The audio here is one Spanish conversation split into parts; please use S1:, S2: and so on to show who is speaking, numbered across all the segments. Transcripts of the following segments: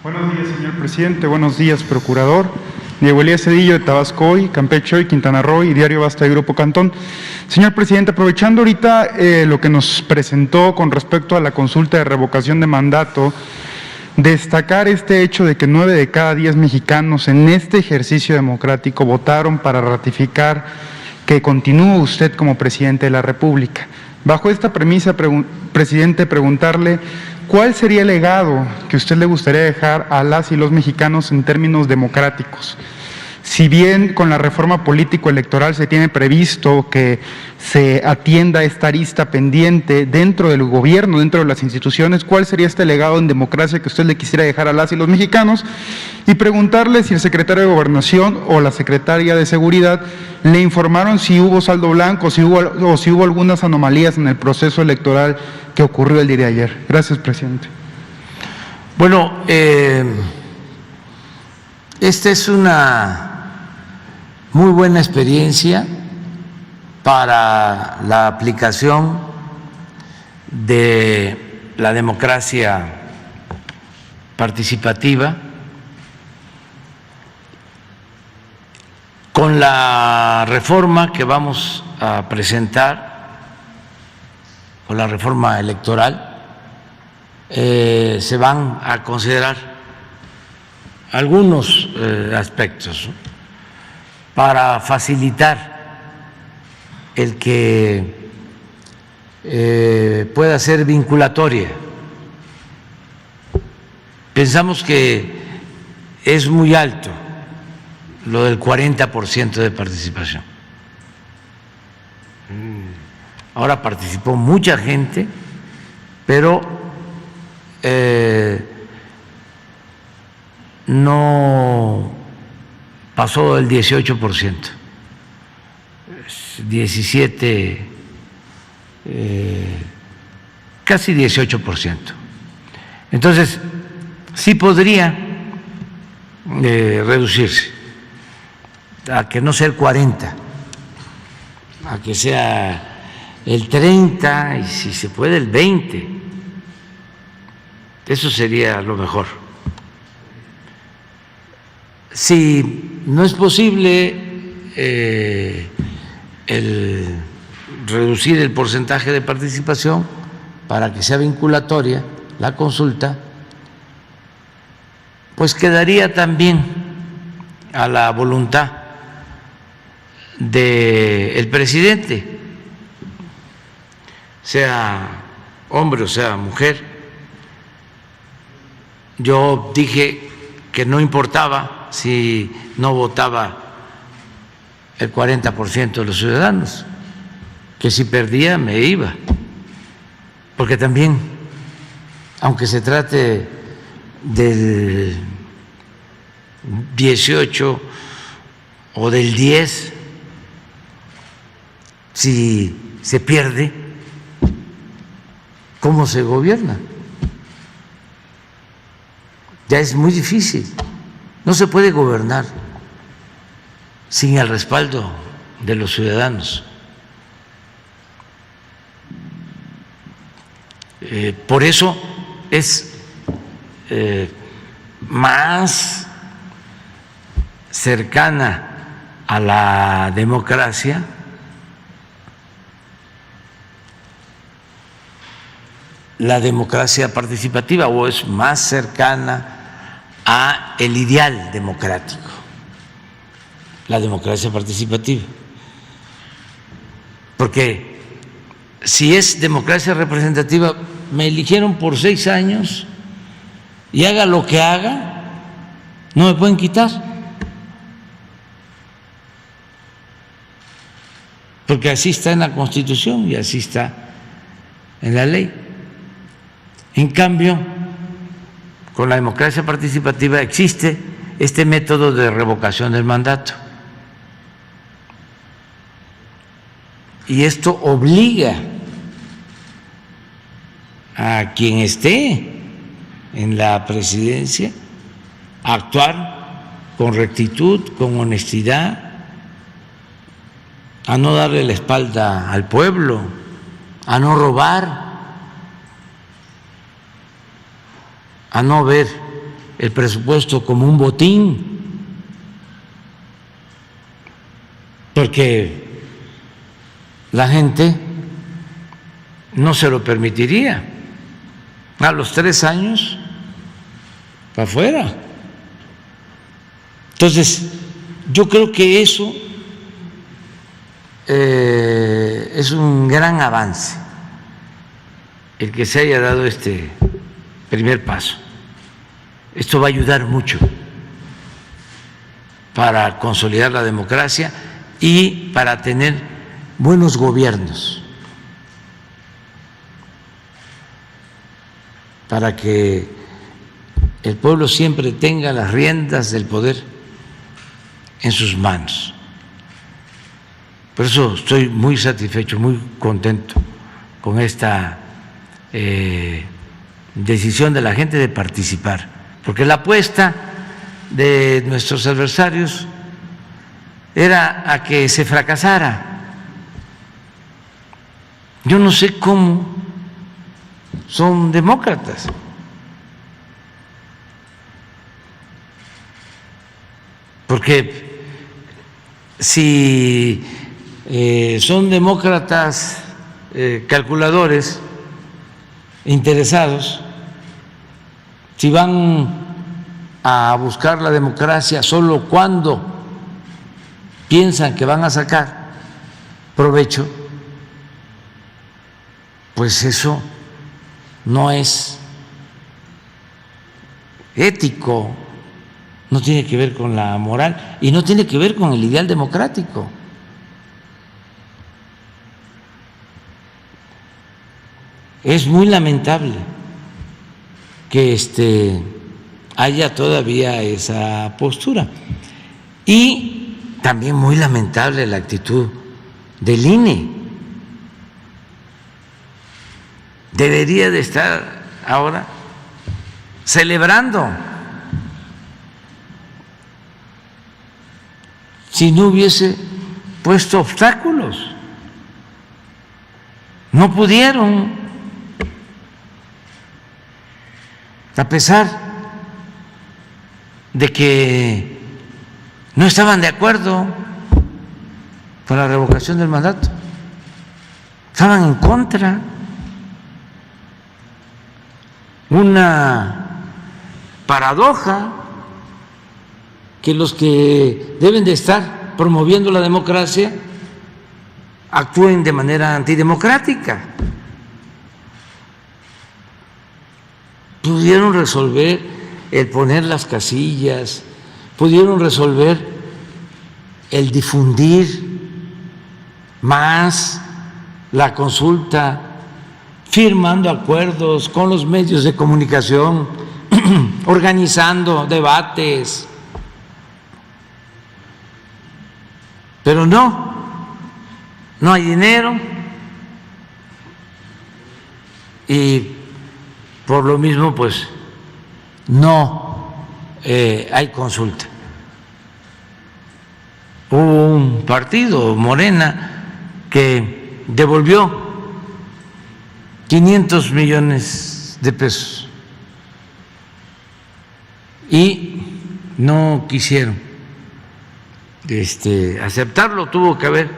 S1: Buenos días, señor presidente. Buenos días, procurador. Diego Elías Cedillo, de Tabasco Hoy, Campeche Hoy, Quintana Roo y Diario Basta y Grupo Cantón. Señor presidente, aprovechando ahorita lo que nos presentó con respecto a la consulta de revocación de mandato, destacar este hecho de que 9 de cada 10 mexicanos en este ejercicio democrático votaron para ratificar que continúe usted como presidente de la República. Bajo esta premisa, presidente, preguntarle ¿cuál sería el legado que usted le gustaría dejar a las y los mexicanos en términos democráticos? Si bien con la reforma político-electoral se tiene previsto que se atienda esta arista pendiente dentro del gobierno, dentro de las instituciones, ¿cuál sería este legado en democracia que usted le quisiera dejar a las y los mexicanos? Y preguntarle si el secretario de Gobernación o la secretaria de Seguridad le informaron si hubo saldo blanco, si hubo algunas anomalías en el proceso electoral que ocurrió el día de ayer. Gracias, presidente.
S2: Bueno, esta es una muy buena experiencia para la aplicación de la democracia participativa con la reforma que vamos a presentar, con la reforma electoral. Se van a considerar algunos aspectos, ¿no?, para facilitar el que pueda ser vinculatoria. Pensamos que es muy alto lo del 40% de participación. Ahora participó mucha gente, pero no pasó el 18%, 17, casi 18%. Entonces, sí podría reducirse a que no sea el 40, a que sea el 30 y si se puede el 20. Eso sería lo mejor. Si no es posible el reducir el porcentaje de participación para que sea vinculatoria la consulta, pues quedaría también a la voluntad del presidente, sea hombre o sea mujer. Yo dije que no importaba si no votaba el 40% de los ciudadanos, que si perdía me iba, porque también, aunque se trate del 18 o del 10, si se pierde, ¿cómo se gobierna? Ya es muy difícil. No se puede gobernar sin el respaldo de los ciudadanos. Por eso es más cercana a la democracia la democracia participativa, o es más cercana a el ideal democrático, la democracia participativa. Porque si es democracia representativa, me eligieron por 6 años y haga lo que haga, no me pueden quitar, porque así está en la Constitución y así está en la ley. En cambio, con la democracia participativa existe este método de revocación del mandato. Y esto obliga a quien esté en la presidencia a actuar con rectitud, con honestidad, a no darle la espalda al pueblo, a no robar, a no ver el presupuesto como un botín, porque la gente no se lo permitiría. A los 3 años, para afuera. Entonces, yo creo que eso es un gran avance, el que se haya dado este primer paso. Esto va a ayudar mucho para consolidar la democracia y para tener buenos gobiernos, para que el pueblo siempre tenga las riendas del poder en sus manos. Por eso estoy muy satisfecho, muy contento con esta decisión de la gente de participar, porque la apuesta de nuestros adversarios era a que se fracasara. Yo no sé cómo son demócratas. Porque si son demócratas calculadores, interesados, si van a buscar la democracia solo cuando piensan que van a sacar provecho, pues eso no es ético, no tiene que ver con la moral y no tiene que ver con el ideal democrático. Es muy lamentable que haya todavía esa postura y también muy lamentable la actitud del INE. Debería de estar ahora celebrando si no hubiese puesto obstáculos. No pudieron, a pesar de que no estaban de acuerdo con la revocación del mandato, estaban en contra. Una paradoja que los que deben de estar promoviendo la democracia actúen de manera antidemocrática. Pudieron resolver el poner las casillas, pudieron resolver el difundir más la consulta, firmando acuerdos con los medios de comunicación, organizando debates. Pero no hay dinero y por lo mismo pues no hay consulta. Hubo un partido, Morena, que devolvió 500 millones de pesos y no quisieron aceptarlo. Tuvo que haber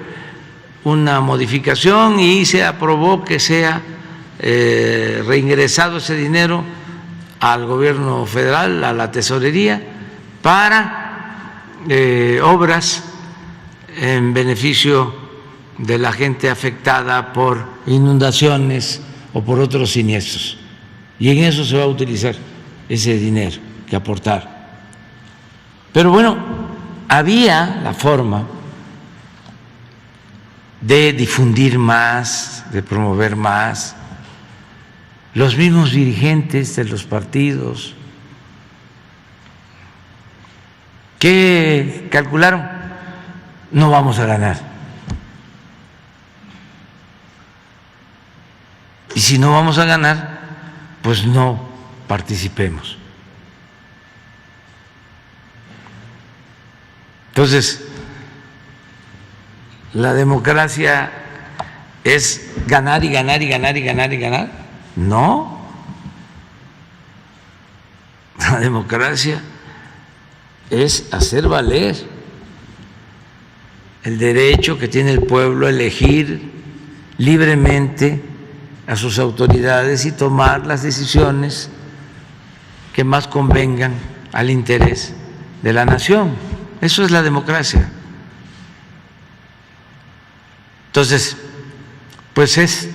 S2: una modificación y se aprobó que sea reingresado ese dinero al gobierno federal, a la tesorería, para obras en beneficio de la gente afectada por inundaciones o por otros siniestros. Y en eso se va a utilizar ese dinero que aportar. Pero bueno, había la forma de difundir más, de promover más. Los mismos dirigentes de los partidos que calcularon, no vamos a ganar. Y si no vamos a ganar, pues no participemos. Entonces, ¿la democracia es ganar y ganar y ganar y ganar y ganar? No. La democracia es hacer valer el derecho que tiene el pueblo a elegir libremente a sus autoridades y tomar las decisiones que más convengan al interés de la nación. Eso es la democracia. Entonces, pues es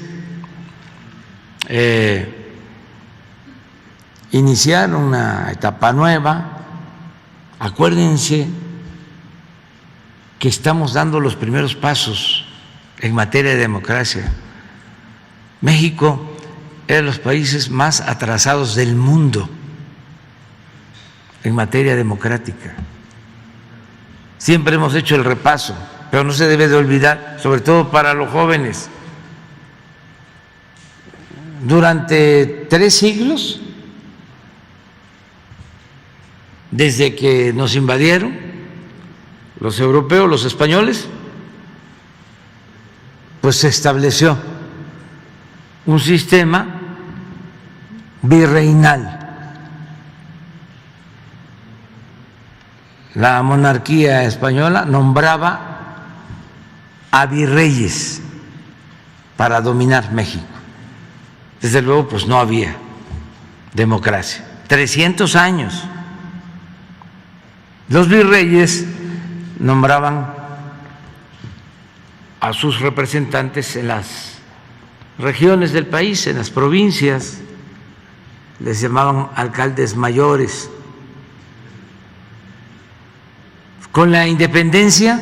S2: iniciar una etapa nueva. Acuérdense que estamos dando los primeros pasos en materia de democracia. México es de los países más atrasados del mundo en materia democrática. Siempre hemos hecho el repaso, pero no se debe de olvidar, sobre todo para los jóvenes. Durante 3 siglos, desde que nos invadieron los europeos, los españoles, pues se estableció un sistema virreinal. La monarquía española nombraba a virreyes para dominar México. Desde luego, pues no había democracia. 300 años. Los virreyes nombraban a sus representantes en las regiones del país, en las provincias, les llamaban alcaldes mayores. Con la independencia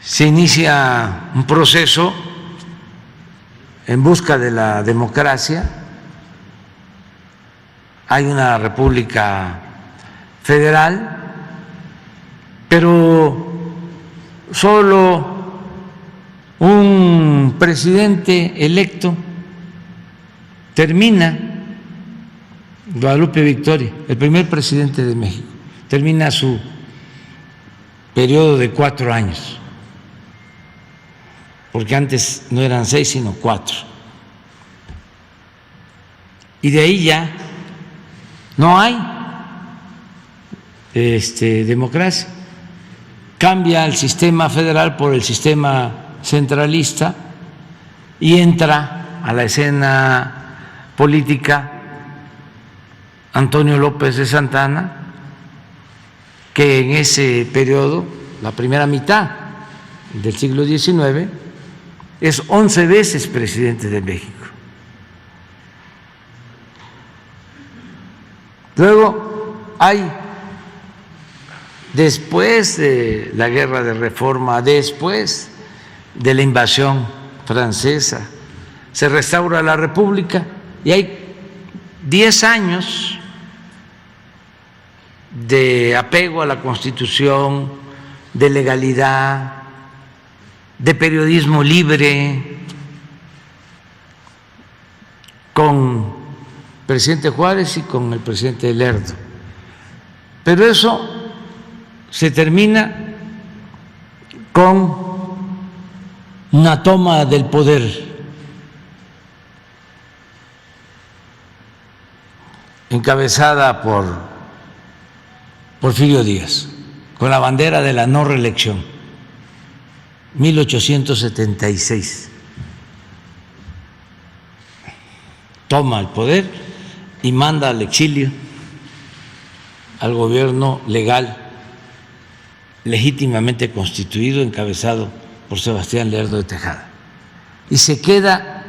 S2: se inicia un proceso en busca de la democracia. Hay una república federal, pero solo un presidente electo termina, Guadalupe Victoria, el primer presidente de México, termina su periodo de 4 años, porque antes no eran 6 sino 4, y de ahí ya no hay democracia. Cambia el sistema federal por el sistema centralista y entra a la escena política Antonio López de Santana, que en ese periodo, la primera mitad del siglo XIX, es 11 veces presidente de México. Luego hay, después de la guerra de reforma, después de la invasión francesa, se restaura la República y hay 10 años de apego a la Constitución, de legalidad, de periodismo libre, con el presidente Juárez y con el presidente Lerdo. Pero eso se termina con una toma del poder encabezada por Porfirio Díaz, con la bandera de la no reelección, 1876. Toma el poder y manda al exilio al gobierno legal, legítimamente constituido, encabezado por Sebastián Lerdo de Tejada. Y se queda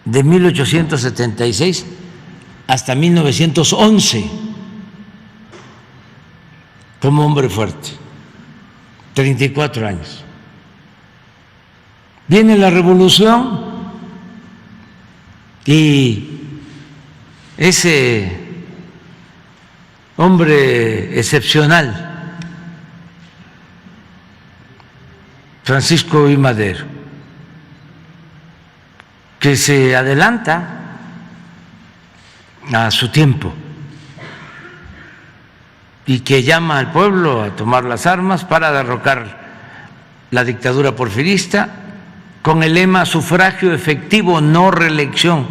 S2: de 1876 hasta 1911 como hombre fuerte, 34 años. Viene la revolución y ese hombre excepcional, Francisco I. Madero, que se adelanta a su tiempo y que llama al pueblo a tomar las armas para derrocar la dictadura porfirista con el lema sufragio efectivo, no reelección.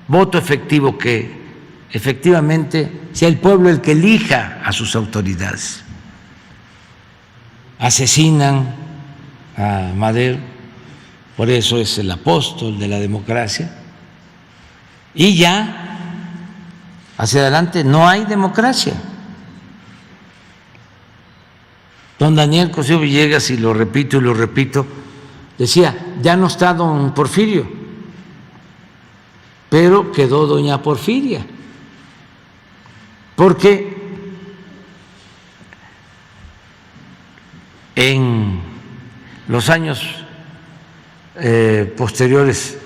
S2: voto efectivo, que efectivamente sea el pueblo el que elija a sus autoridades. Asesinan a Madero, por eso es el apóstol de la democracia, y ya hacia adelante no hay democracia. Don Daniel Cosío Villegas, y lo repito, decía, ya no está don Porfirio, pero quedó doña Porfiria, porque en los años posteriores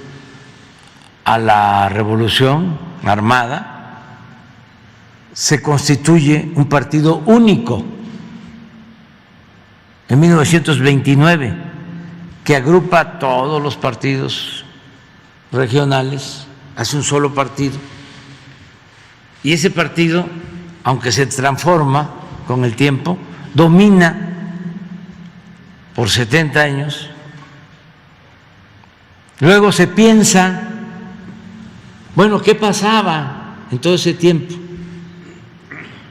S2: a la Revolución Armada se constituye un partido único en 1929 que agrupa a todos los partidos regionales, hace un solo partido, y ese partido, aunque se transforma con el tiempo, domina por 70 años. Luego se piensa, bueno, ¿qué pasaba en todo ese tiempo?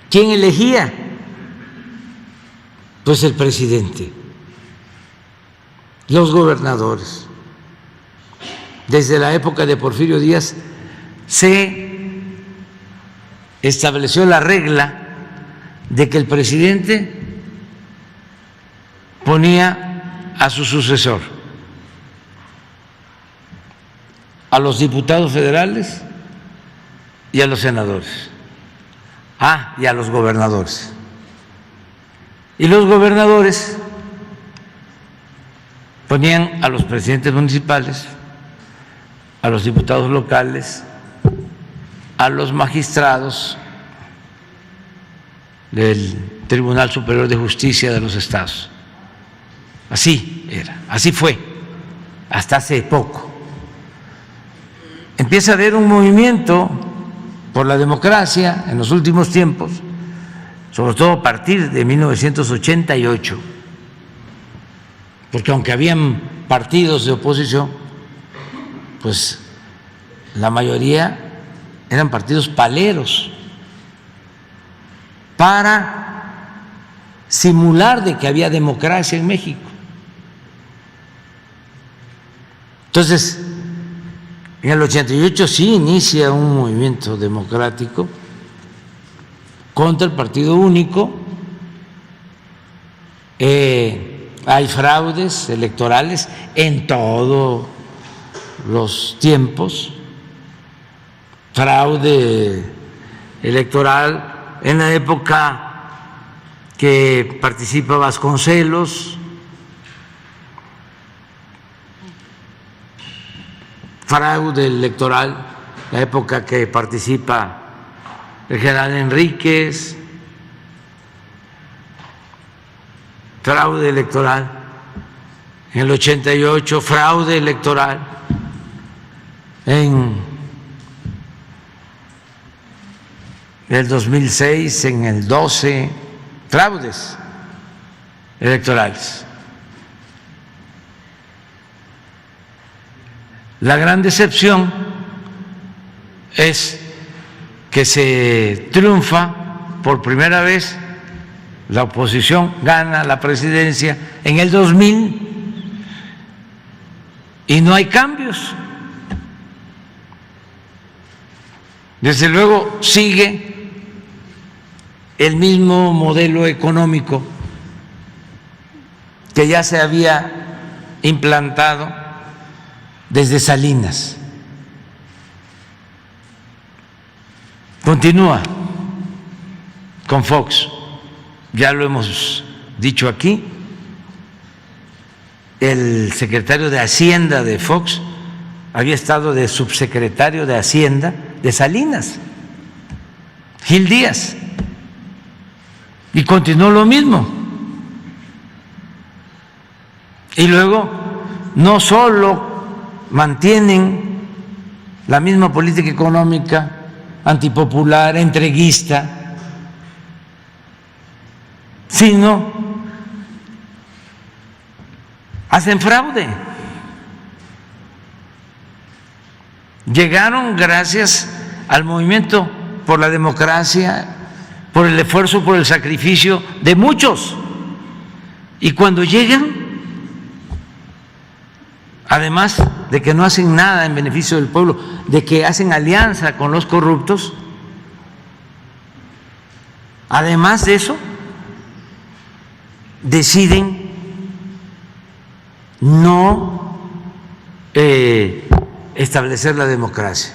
S2: ¿Quién elegía? Pues el presidente, los gobernadores. Desde la época de Porfirio Díaz se estableció la regla de que el presidente ponía a su sucesor, a los diputados federales y a los senadores, y a los gobernadores. Y los gobernadores ponían a los presidentes municipales, a los diputados locales, a los magistrados del Tribunal Superior de Justicia de los estados. Así era, así fue, hasta hace poco. Empieza a haber un movimiento por la democracia en los últimos tiempos, sobre todo a partir de 1988, porque aunque habían partidos de oposición, pues la mayoría eran partidos paleros para simular de que había democracia en México. Entonces, en el 88 sí inicia un movimiento democrático contra el partido único. Hay fraudes electorales en todos los tiempos, fraude electoral en la época que participa Vasconcelos, fraude electoral la época que participa el general Enríquez, fraude electoral en el 88, fraude electoral en el 2006, en el 12, fraudes electorales. La gran decepción es que se triunfa por primera vez, la oposición gana la presidencia en el 2000 y no hay cambios. Desde luego sigue el mismo modelo económico que ya se había implantado desde Salinas. Continúa con Fox, ya lo hemos dicho aquí, el secretario de Hacienda de Fox había estado de subsecretario de Hacienda de Salinas, Gil Díaz, y continuó lo mismo. Y luego no solo mantienen la misma política económica antipopular, entreguista, sino hacen fraude. llegaron gracias al movimiento por la democracia, por el esfuerzo, por el sacrificio de muchos. Y cuando llegan, además de que no hacen nada en beneficio del pueblo, de que hacen alianza con los corruptos, además de eso, deciden no establecer la democracia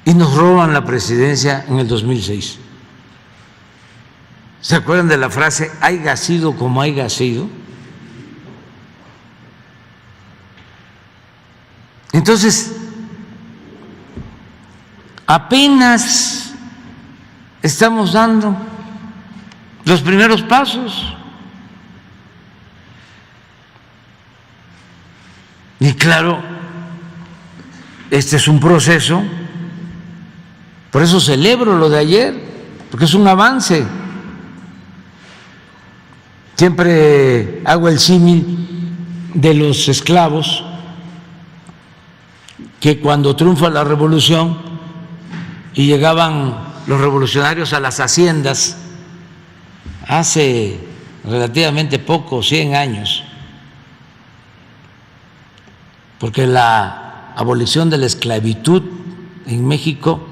S2: y nos roban la presidencia en el 2006. ¿Se acuerdan de la frase haiga sido como haiga sido? Entonces, apenas estamos dando los primeros pasos. Y claro, este es un proceso, por eso celebro lo de ayer, porque es un avance. Siempre hago el símil de los esclavos, que cuando triunfa la revolución y llegaban los revolucionarios a las haciendas, hace relativamente poco, 100 años, porque la abolición de la esclavitud en México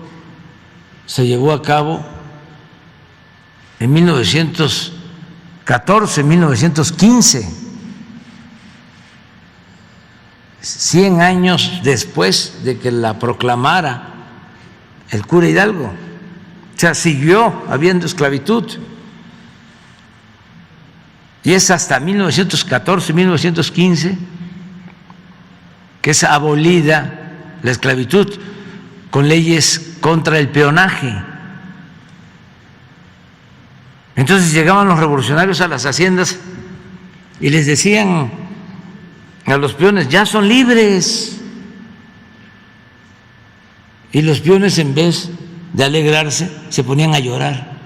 S2: se llevó a cabo en 1914, 1915, 100 años después de que la proclamara el cura Hidalgo. O sea, siguió habiendo esclavitud. Y es hasta 1914, 1915 que es abolida la esclavitud con leyes contra el peonaje. Entonces llegaban los revolucionarios a las haciendas y les decían a los peones, ya son libres. Y los peones, en vez de alegrarse, se ponían a llorar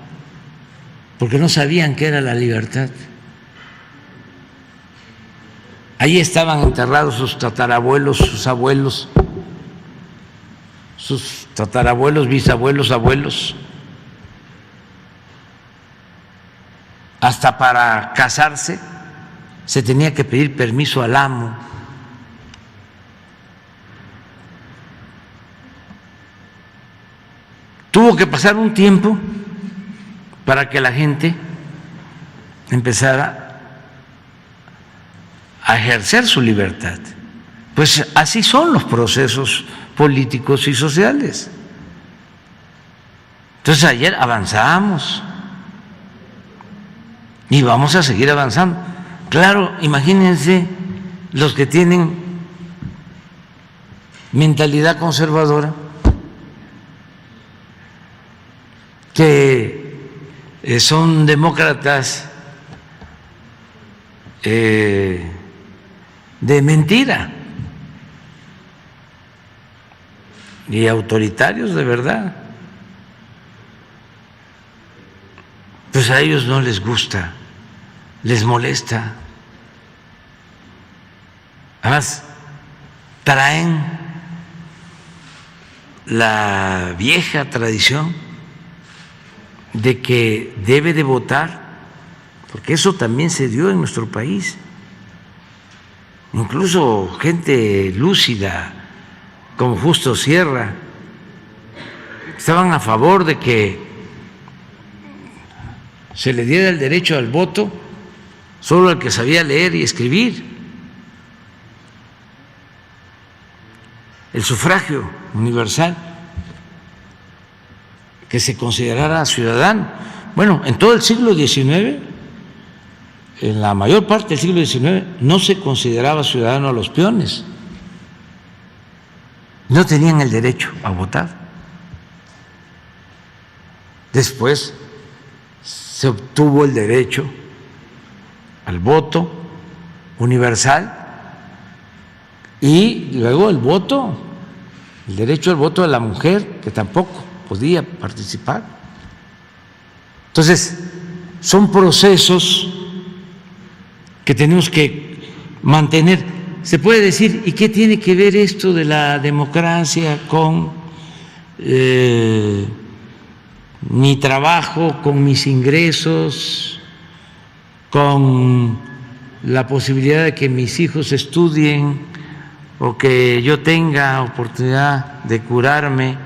S2: porque no sabían qué era la libertad. Ahí estaban enterrados sus tatarabuelos, sus abuelos, sus tatarabuelos, bisabuelos, abuelos. Hasta para casarse se tenía que pedir permiso al amo. Tuvo que pasar un tiempo para que la gente empezara a ejercer su libertad. Pues así son los procesos políticos y sociales. Entonces ayer avanzamos y vamos a seguir avanzando. Claro, imagínense los que tienen mentalidad conservadora, que son demócratas de mentira y autoritarios de verdad. Pues a ellos no les gusta, les molesta. Además, traen la vieja tradición de que debe de votar, porque eso también se dio en nuestro país. Incluso gente lúcida como Justo Sierra estaban a favor de que se le diera el derecho al voto solo al que sabía leer y escribir. El sufragio universal, que se considerara ciudadano. Bueno, en todo el siglo XIX, en la mayor parte del siglo XIX, no se consideraba ciudadano a los peones. No tenían el derecho a votar. Después se obtuvo el derecho al voto universal y luego el derecho al voto de la mujer, que tampoco podía participar. Entonces, son procesos que tenemos que mantener se puede decir, ¿y qué tiene que ver esto de la democracia con mi trabajo, con mis ingresos, con la posibilidad de que mis hijos estudien o que yo tenga oportunidad de curarme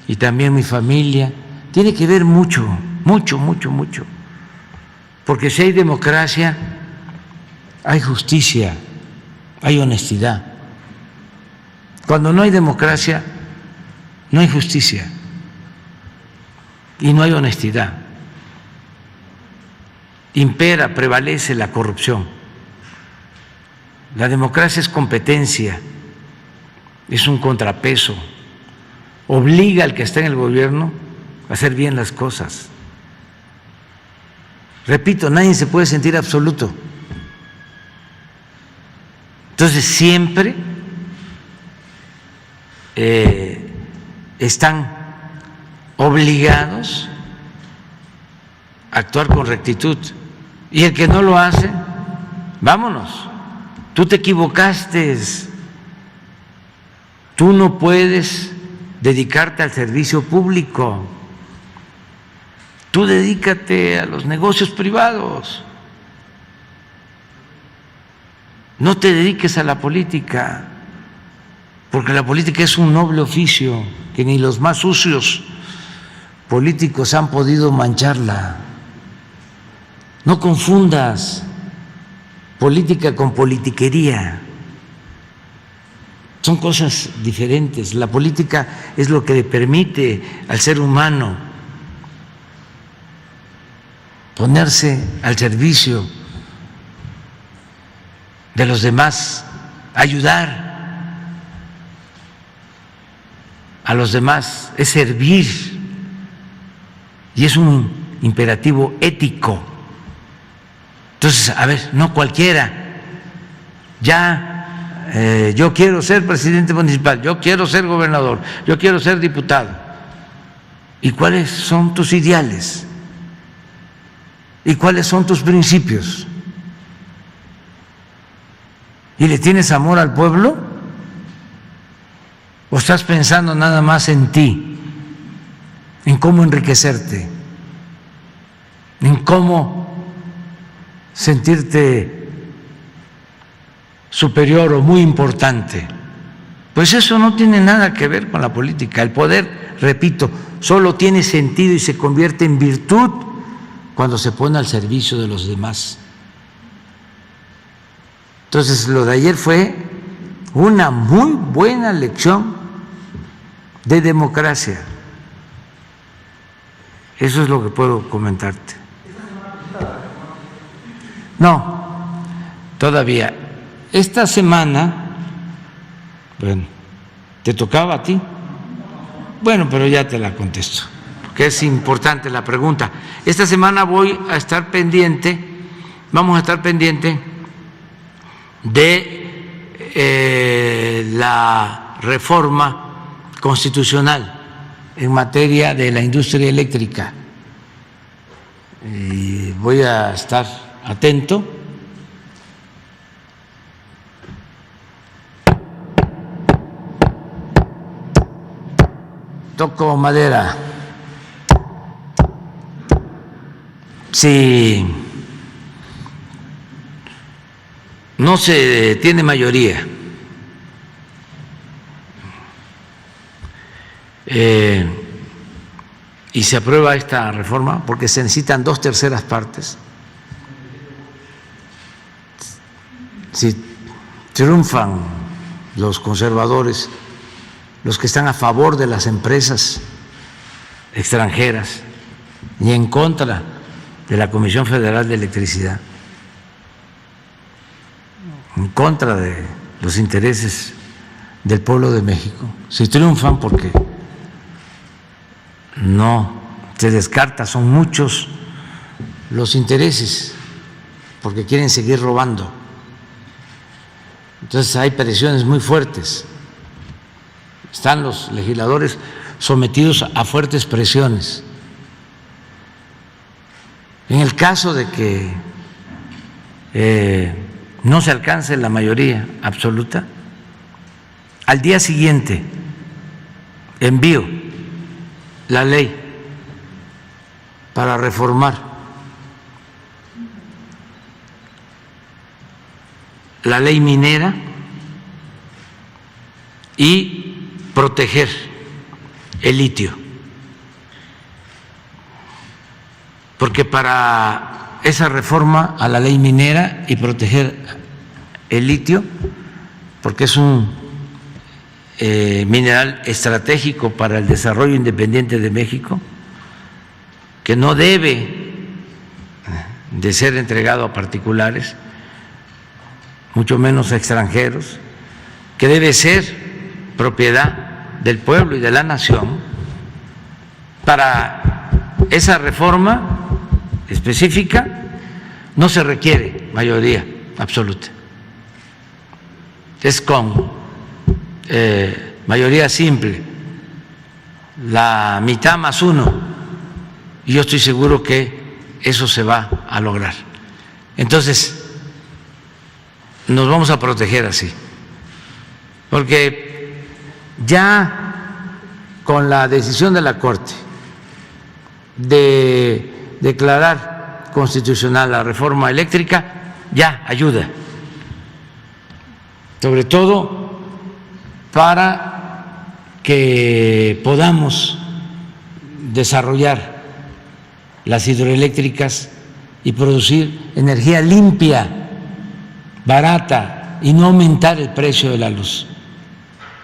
S2: y también mi familia? Tiene que ver mucho, mucho, mucho, mucho. Porque si hay democracia, hay justicia, hay honestidad. Cuando no hay democracia, no hay justicia y no hay honestidad. Impera, prevalece la corrupción. La democracia es competencia, es un contrapeso, obliga al que está en el gobierno a hacer bien las cosas. Repito, nadie se puede sentir absoluto. Entonces siempre están obligados a actuar con rectitud. Y el que no lo hace, vámonos, tú te equivocaste, tú no puedes dedicarte al servicio público, tú dedícate a los negocios privados, no te dediques a la política, porque la política es un noble oficio que ni los más sucios políticos han podido mancharla. No confundas política con politiquería, son cosas diferentes. La política es lo que le permite al ser humano ponerse al servicio de los demás, ayudar a los demás, es servir, y es un imperativo ético. Entonces, a ver, no cualquiera, yo quiero ser presidente municipal, yo quiero ser gobernador, yo quiero ser diputado. ¿Y cuáles son tus ideales? ¿Y cuáles son tus principios? ¿Y le tienes amor al pueblo? ¿O estás pensando nada más en ti, en cómo enriquecerte, en cómo sentirte superior o muy importante? Pues eso no tiene nada que ver con la política. El poder, repito, solo tiene sentido y se convierte en virtud cuando se pone al servicio de los demás. Entonces, lo de ayer fue una muy buena lección de democracia. Eso es lo que puedo comentarte. No, todavía. Esta semana, bueno, ¿te tocaba a ti? Bueno, pero ya te la contesto, porque es importante la pregunta. Esta semana vamos a estar pendiente de la reforma constitucional en materia de la industria eléctrica. Y voy a estar atento. Toco madera. Si no se tiene mayoría y se aprueba esta reforma, porque se necesitan 2/3 partes, si triunfan los conservadores, los que están a favor de las empresas extranjeras y en contra de la Comisión Federal de Electricidad, en contra de los intereses del pueblo de México, si triunfan, porque no se descarta, son muchos los intereses, porque quieren seguir robando. Entonces hay presiones muy fuertes, están los legisladores sometidos a fuertes presiones. En el caso de que no se alcance la mayoría absoluta, al día siguiente envío la ley para reformar la ley minera y proteger el litio, porque para esa reforma a la ley minera y proteger el litio, porque es un mineral estratégico para el desarrollo independiente de México, que no debe de ser entregado a particulares, mucho menos a extranjeros, que debe ser propiedad del pueblo y de la nación. Para esa reforma específica no se requiere mayoría absoluta, es con mayoría simple, la mitad más uno, y yo estoy seguro que eso se va a lograr. Entonces, nos vamos a proteger así, porque ya con la decisión de la Corte de declarar constitucional la reforma eléctrica, ya ayuda, sobre todo para que podamos desarrollar las hidroeléctricas y producir energía limpia, barata, y no aumentar el precio de la luz.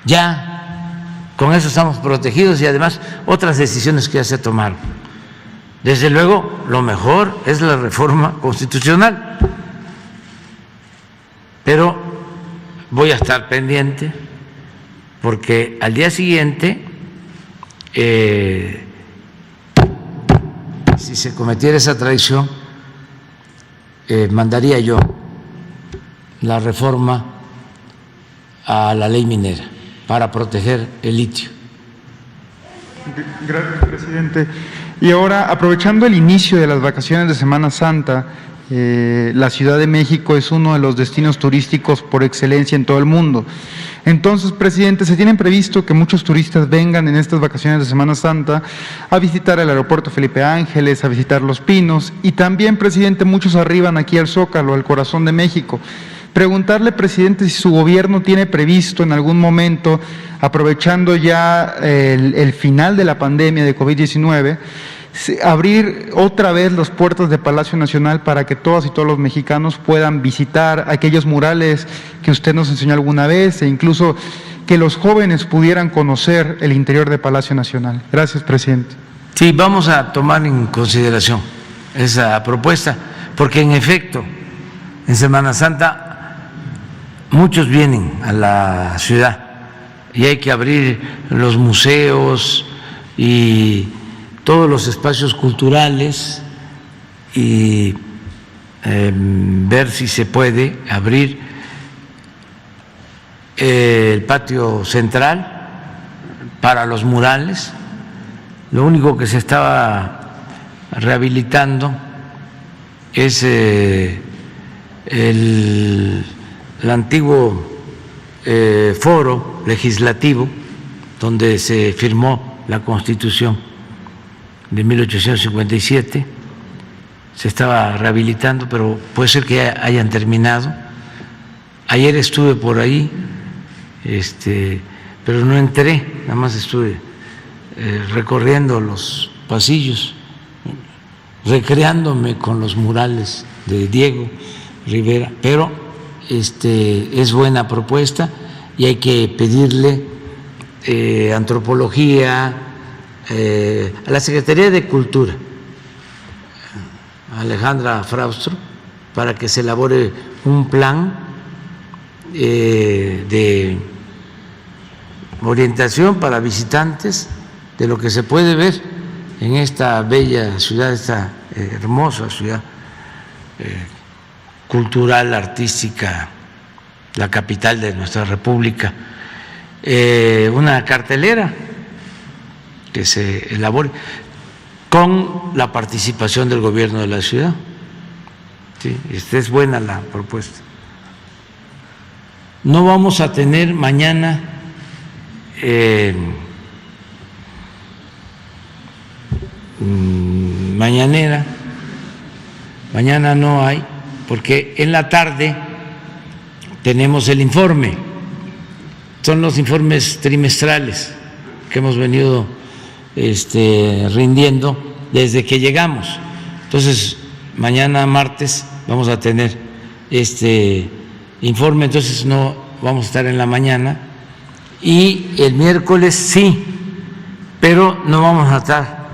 S2: Ya con eso estamos protegidos, y además otras decisiones que ya se tomaron. Desde luego, lo mejor es la reforma constitucional, pero voy a estar pendiente, porque al día siguiente, si se cometiera esa traición, mandaría yo la reforma a la ley minera para proteger el litio.
S1: Gracias, presidente. Y ahora, aprovechando el inicio de las vacaciones de Semana Santa, la Ciudad de México es uno de los destinos turísticos por excelencia en todo el mundo. Entonces, presidente, ¿se tienen previsto que muchos turistas vengan en estas vacaciones de Semana Santa a visitar el aeropuerto Felipe Ángeles, a visitar Los Pinos? Y también, presidente, muchos arriban aquí al Zócalo, al corazón de México. Preguntarle, presidente, si su gobierno tiene previsto en algún momento, aprovechando ya el final de la pandemia de COVID-19, abrir otra vez las puertas de Palacio Nacional para que todas y todos los mexicanos puedan visitar aquellos murales que usted nos enseñó alguna vez, e incluso que los jóvenes pudieran conocer el interior de Palacio Nacional. Gracias, presidente.
S2: Sí, vamos a tomar en consideración esa propuesta, porque en efecto, en Semana Santa muchos vienen a la ciudad y hay que abrir los museos y todos los espacios culturales y ver si se puede abrir el patio central para los murales. Lo único que se estaba rehabilitando es el antiguo foro legislativo donde se firmó la Constitución de 1857, se estaba rehabilitando, pero puede ser que hayan terminado. Ayer estuve por ahí, pero no entré, nada más estuve recorriendo los pasillos, recreándome con los murales de Diego Rivera, pero es buena propuesta y hay que pedirle antropología, a la Secretaría de Cultura, Alejandra Fraustro, para que se elabore un plan de orientación para visitantes de lo que se puede ver en esta bella ciudad, esta hermosa ciudad cultural, artística, la capital de nuestra República. Una cartelera que se elabore con la participación del gobierno de la ciudad. Sí, esta es buena la propuesta. no vamos a tener mañana mañanera, mañana no hay, porque en la tarde tenemos el informe, son los informes trimestrales que hemos venido rindiendo desde que llegamos. Entonces, mañana martes vamos a tener este informe, entonces no vamos a estar en la mañana, y el miércoles sí, pero no vamos a estar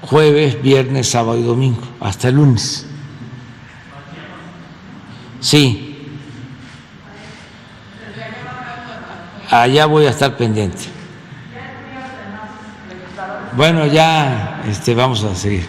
S2: jueves, viernes, sábado y domingo, hasta el lunes. Sí. Allá voy a estar pendiente. Bueno, ya vamos a seguir.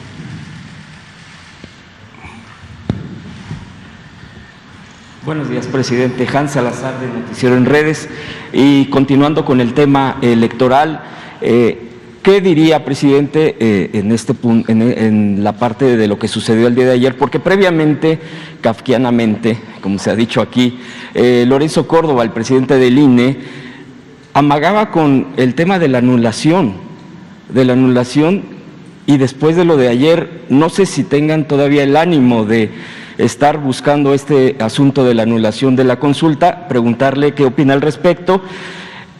S3: Buenos días, presidente. Hans Salazar, de Noticiero en Redes. Y continuando con el tema electoral, ¿qué diría, presidente, en este punto, en la parte de lo que sucedió el día de ayer? Porque previamente, kafkianamente, como se ha dicho aquí, Lorenzo Córdoba, el presidente del INE, amagaba con el tema de la anulación, y después de lo de ayer, no sé si tengan todavía el ánimo de estar buscando este asunto de la anulación de la consulta, preguntarle qué opina al respecto.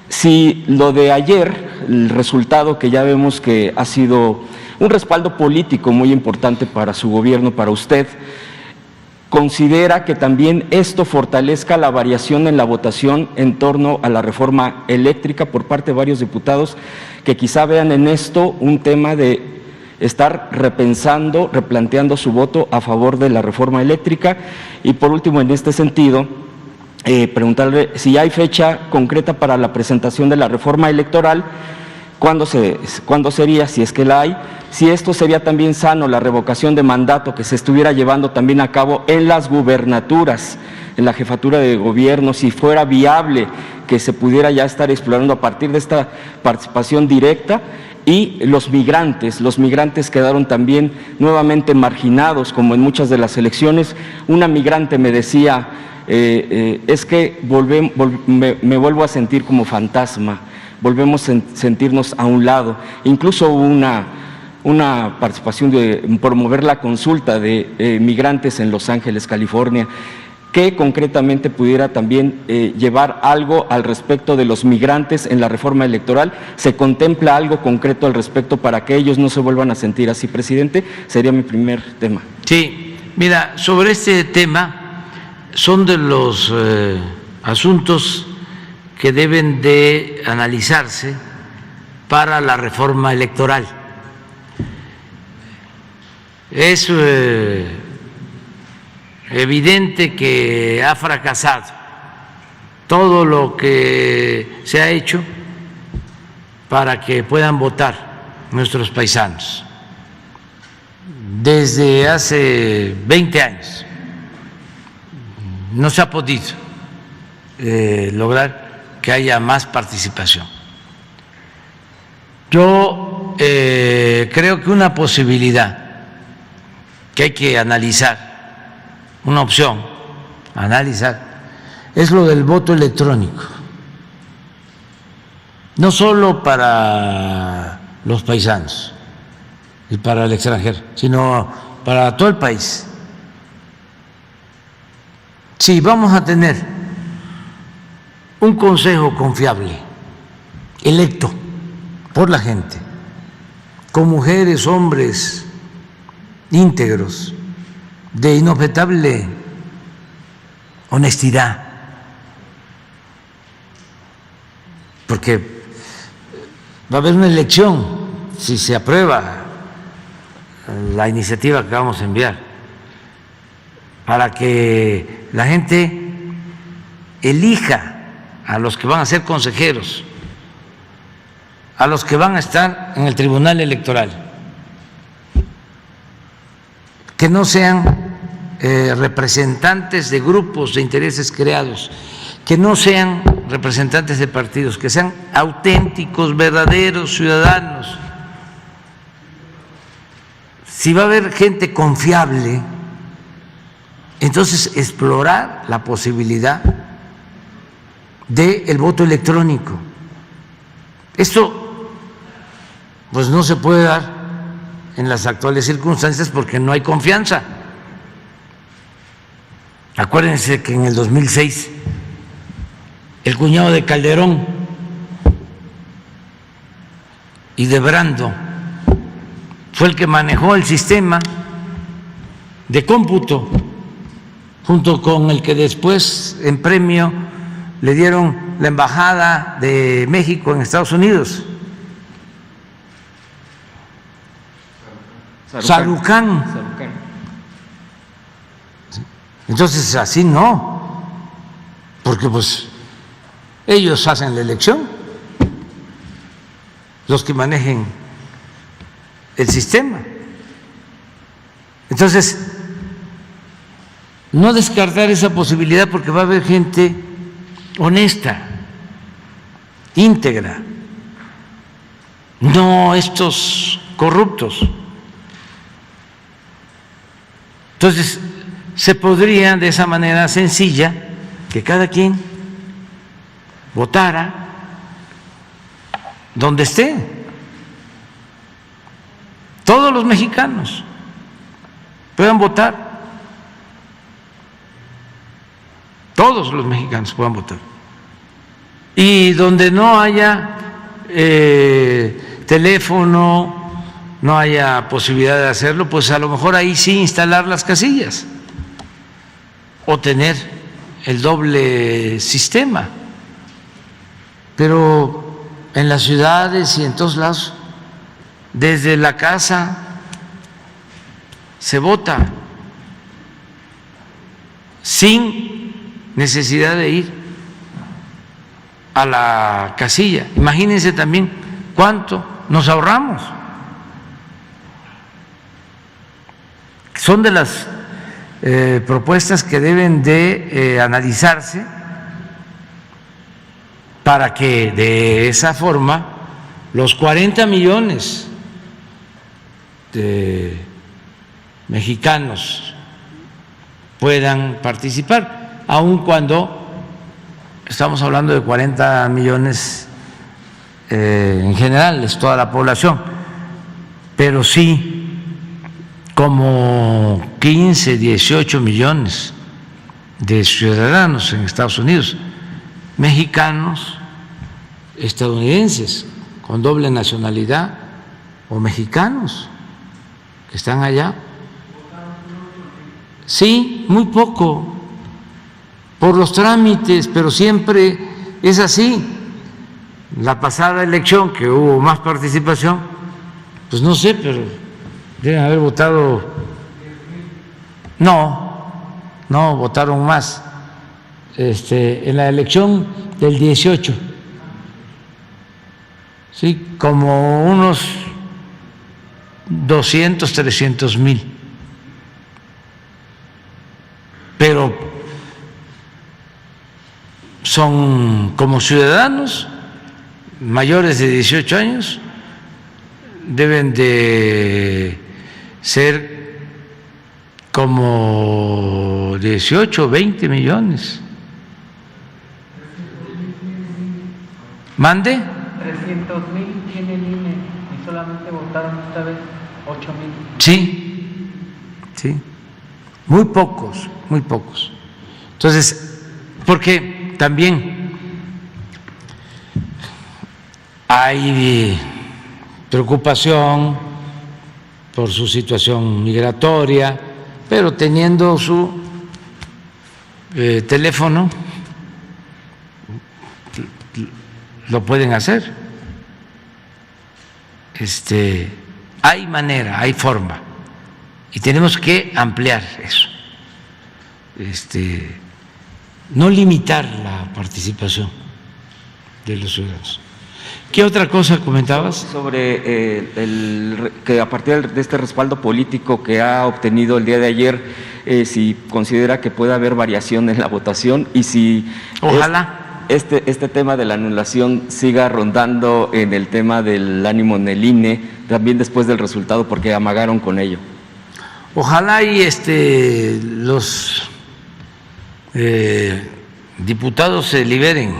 S3: Si lo de ayer, el resultado que ya vemos que ha sido un respaldo político muy importante para su gobierno, para usted, ¿considera que también esto fortalezca la variación en la votación en torno a la reforma eléctrica por parte de varios diputados que quizá vean en esto un tema de estar repensando, replanteando su voto a favor de la reforma eléctrica? Y por último, en este sentido, preguntarle si hay fecha concreta para la presentación de la reforma electoral, ¿cuándo sería, si es que la hay? Si esto sería también sano, la revocación de mandato que se estuviera llevando también a cabo en las gubernaturas, en la jefatura de gobierno, si fuera viable que se pudiera ya estar explorando a partir de esta participación directa. Y los migrantes quedaron también nuevamente marginados, como en muchas de las elecciones. Una migrante me decía, es que me vuelvo a sentir como fantasma, volvemos a sentirnos a un lado. Incluso hubo una participación de promover la consulta de migrantes en Los Ángeles, California, que concretamente pudiera también llevar algo al respecto de los migrantes en la reforma electoral. ¿Se contempla algo concreto al respecto para que ellos no se vuelvan a sentir así, presidente? Sería mi primer tema.
S2: Sí, mira, sobre este tema son de los asuntos que deben de analizarse para la reforma electoral. Es evidente que ha fracasado todo lo que se ha hecho para que puedan votar nuestros paisanos desde hace 20 años. No se ha podido lograr que haya más participación. Yo creo que una posibilidad que hay que analizar, una opción a analizar, es lo del voto electrónico, no solo para los paisanos y para el extranjero, sino para todo el país. Si vamos a tener un consejo confiable, electo por la gente, con mujeres, hombres íntegros, de inobjetable honestidad, porque va a haber una elección si se aprueba la iniciativa que vamos a enviar, para que la gente elija a los que van a ser consejeros, a los que van a estar en el Tribunal Electoral, que no sean representantes de grupos de intereses creados, que no sean representantes de partidos, que sean auténticos, verdaderos ciudadanos. Si va a haber gente confiable, entonces explorar la posibilidad del voto electrónico. Esto pues no se puede dar en las actuales circunstancias porque no hay confianza. Acuérdense que en el 2006 el cuñado de Calderón y de Brando fue el que manejó el sistema de cómputo, junto con el que después en premio le dieron la embajada de México en Estados Unidos, Sarucán. Entonces así no, porque pues ellos hacen la elección, los que manejen el sistema. Entonces, no descartar esa posibilidad porque va a haber gente honesta, íntegra, no estos corruptos. Entonces, se podría de esa manera sencilla que cada quien votara donde esté, todos los mexicanos puedan votar, todos los mexicanos puedan votar, y donde no haya teléfono, no haya posibilidad de hacerlo, pues a lo mejor ahí sí instalar las casillas o tener el doble sistema. Pero en las ciudades y en todos lados, desde la casa se vota sin necesidad de ir a la casilla. Imagínense también cuánto nos ahorramos. Son de las propuestas que deben de analizarse para que de esa forma los 40 millones de mexicanos puedan participar, aun cuando estamos hablando de 40 millones en general, es toda la población, pero sí como 15, 18 millones de ciudadanos en Estados Unidos, mexicanos, estadounidenses con doble nacionalidad o mexicanos que están allá. Sí, muy poco, por los trámites, pero siempre es así. La pasada elección que hubo más participación, pues no sé, pero deben haber votado, no, votaron más, en la elección del 18, sí, como unos 200, 300 mil, pero son como ciudadanos mayores de 18 años, deben de ser como 18 o 20 millones. ¿Mande?
S4: 300,000 tiene el INE y solamente votaron esta vez 8,000.
S2: Sí, sí, muy pocos, muy pocos. Entonces, porque también hay preocupación por su situación migratoria, pero teniendo su teléfono lo pueden hacer. Hay manera, hay forma, y tenemos que ampliar eso. No limitar la participación de los ciudadanos. ¿Qué otra cosa comentabas?
S3: Sobre que a partir de este respaldo político que ha obtenido el día de ayer, si considera que puede haber variación en la votación y si
S2: ojalá
S3: este tema de la anulación siga rondando en el tema del ánimo en el INE, también después del resultado, porque amagaron con ello.
S2: Ojalá y los diputados se liberen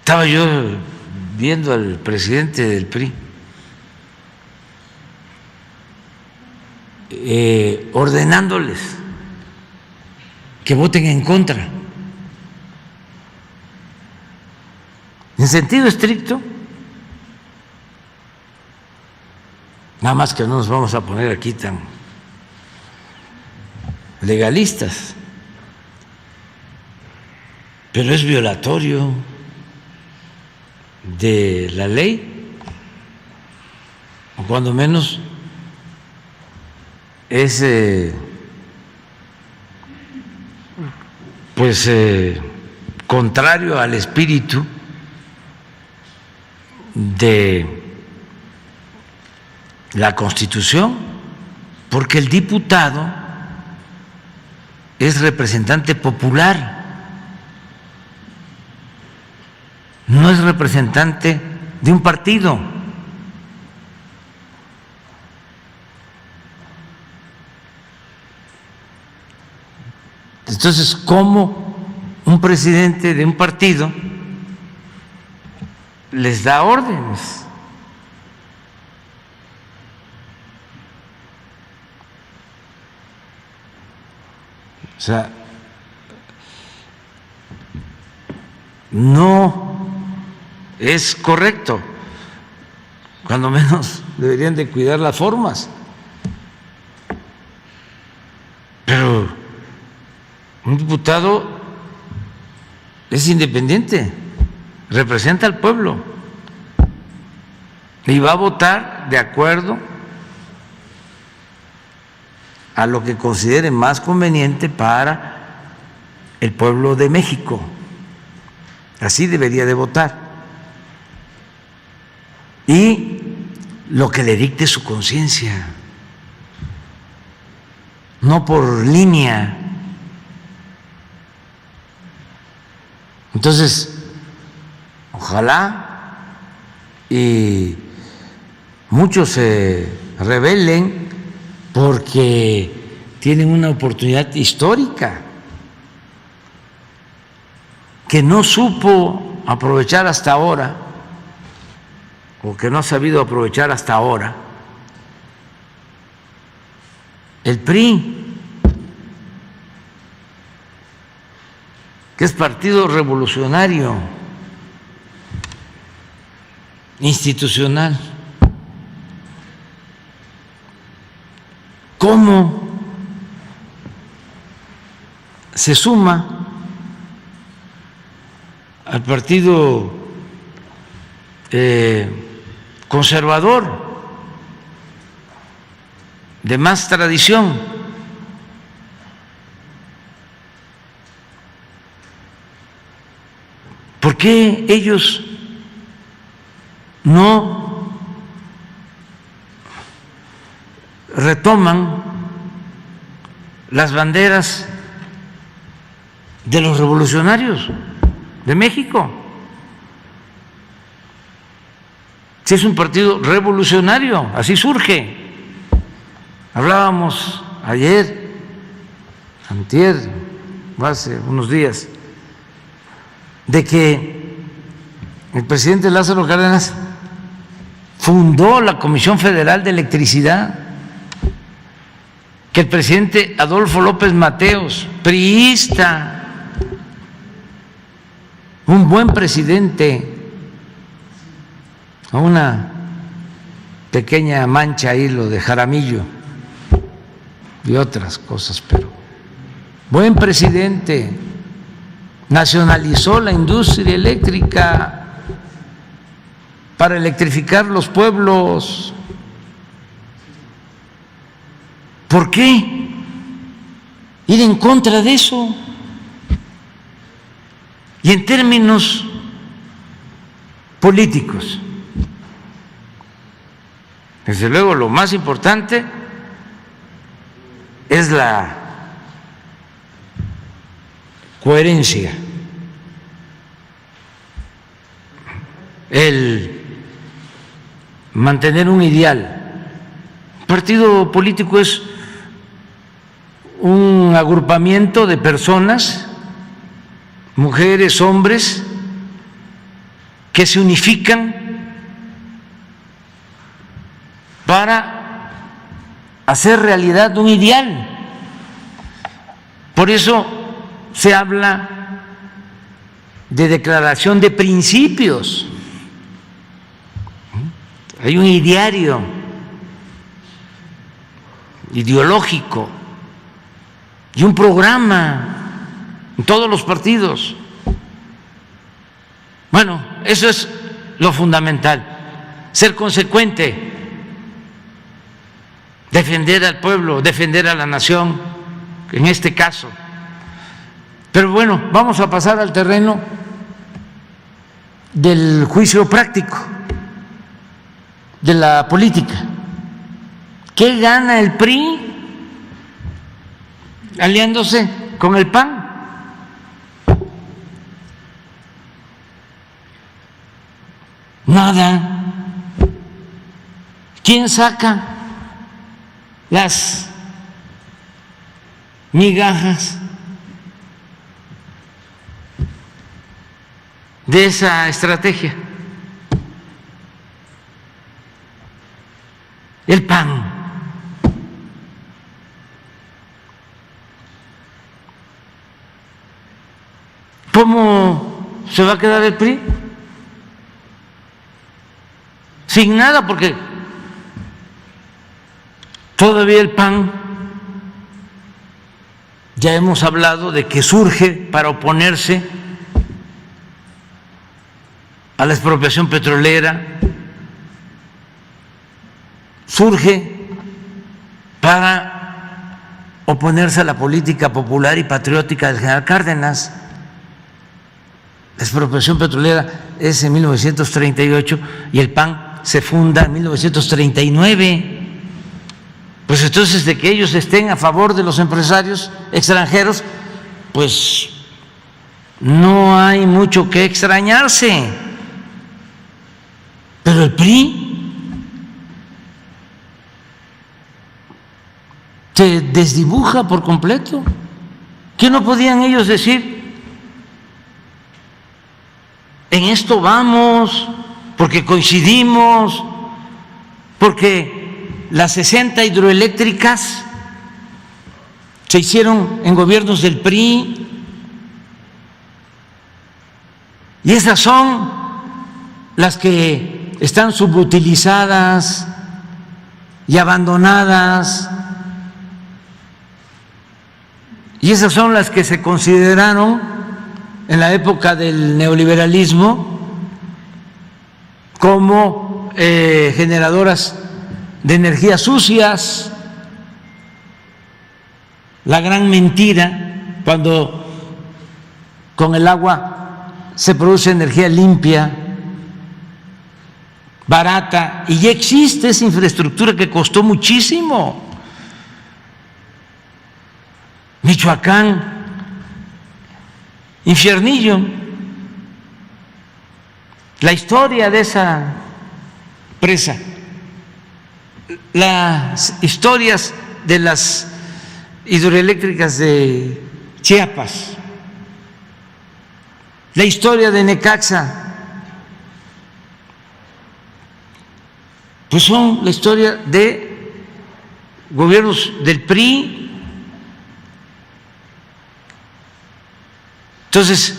S2: Estaba yo viendo al presidente del PRI ordenándoles que voten en contra. En sentido estricto, nada más que no nos vamos a poner aquí tan legalistas, pero es violatorio de la ley, o cuando menos es contrario al espíritu de la Constitución, porque el diputado es representante popular, no es representante de un partido. Entonces, ¿cómo un presidente de un partido les da órdenes? O sea, no es correcto. Cuando menos deberían de cuidar las formas. Pero un diputado es independiente, representa al pueblo y va a votar de acuerdo a lo que considere más conveniente para el pueblo de México. Así debería de votar. Y lo que le dicte su conciencia, no por línea. Entonces, ojalá y muchos se rebelen, porque tienen una oportunidad histórica que no supo aprovechar hasta ahora, o que no ha sabido aprovechar hasta ahora el PRI, que es partido revolucionario, institucional. ¿Cómo se suma al partido conservador de más tradición? ¿Por qué ellos no retoman las banderas de los revolucionarios de México? Si es un partido revolucionario, así surge. Hablábamos ayer, antier, hace unos días, de que el presidente Lázaro Cárdenas fundó la Comisión Federal de Electricidad, que el presidente Adolfo López Mateos, priista, un buen presidente, a una pequeña mancha ahí lo de Jaramillo y otras cosas, pero buen presidente, nacionalizó la industria eléctrica para electrificar los pueblos. ¿Por qué ir en contra de eso? Y en términos políticos, desde luego lo más importante es la coherencia, el mantener un ideal. Un partido político es un agrupamiento de personas, mujeres, hombres, que se unifican para hacer realidad un ideal. Por eso se habla de declaración de principios. Hay un ideario ideológico y un programa en todos los partidos. Bueno, eso es lo fundamental, ser consecuente, defender al pueblo, defender a la nación, en este caso. Pero bueno, vamos a pasar al terreno del juicio práctico, de la política. ¿Qué gana el PRI aliándose con el PAN? Nada. ¿Quién saca las migajas de esa estrategia? El PAN. ¿Cómo se va a quedar el PRI? Sin nada, porque todavía el PAN, ya hemos hablado de que surge para oponerse a la expropiación petrolera, surge para oponerse a la política popular y patriótica del general Cárdenas. La expropiación petrolera es en 1938 y el PAN se funda en 1939. Pues entonces, de que ellos estén a favor de los empresarios extranjeros, pues no hay mucho que extrañarse. Pero el PRI se desdibuja por completo. ¿Qué no podían ellos decir? En esto vamos, porque coincidimos, porque las 60 hidroeléctricas se hicieron en gobiernos del PRI y esas son las que están subutilizadas y abandonadas, y esas son las que se consideraron en la época del neoliberalismo como generadoras de energías sucias. La gran mentira, cuando con el agua se produce energía limpia, barata, y ya existe esa infraestructura que costó muchísimo. Michoacán, Infiernillo, la historia de esa presa, las historias de las hidroeléctricas de Chiapas, la historia de Necaxa, pues son la historia de gobiernos del PRI. Entonces,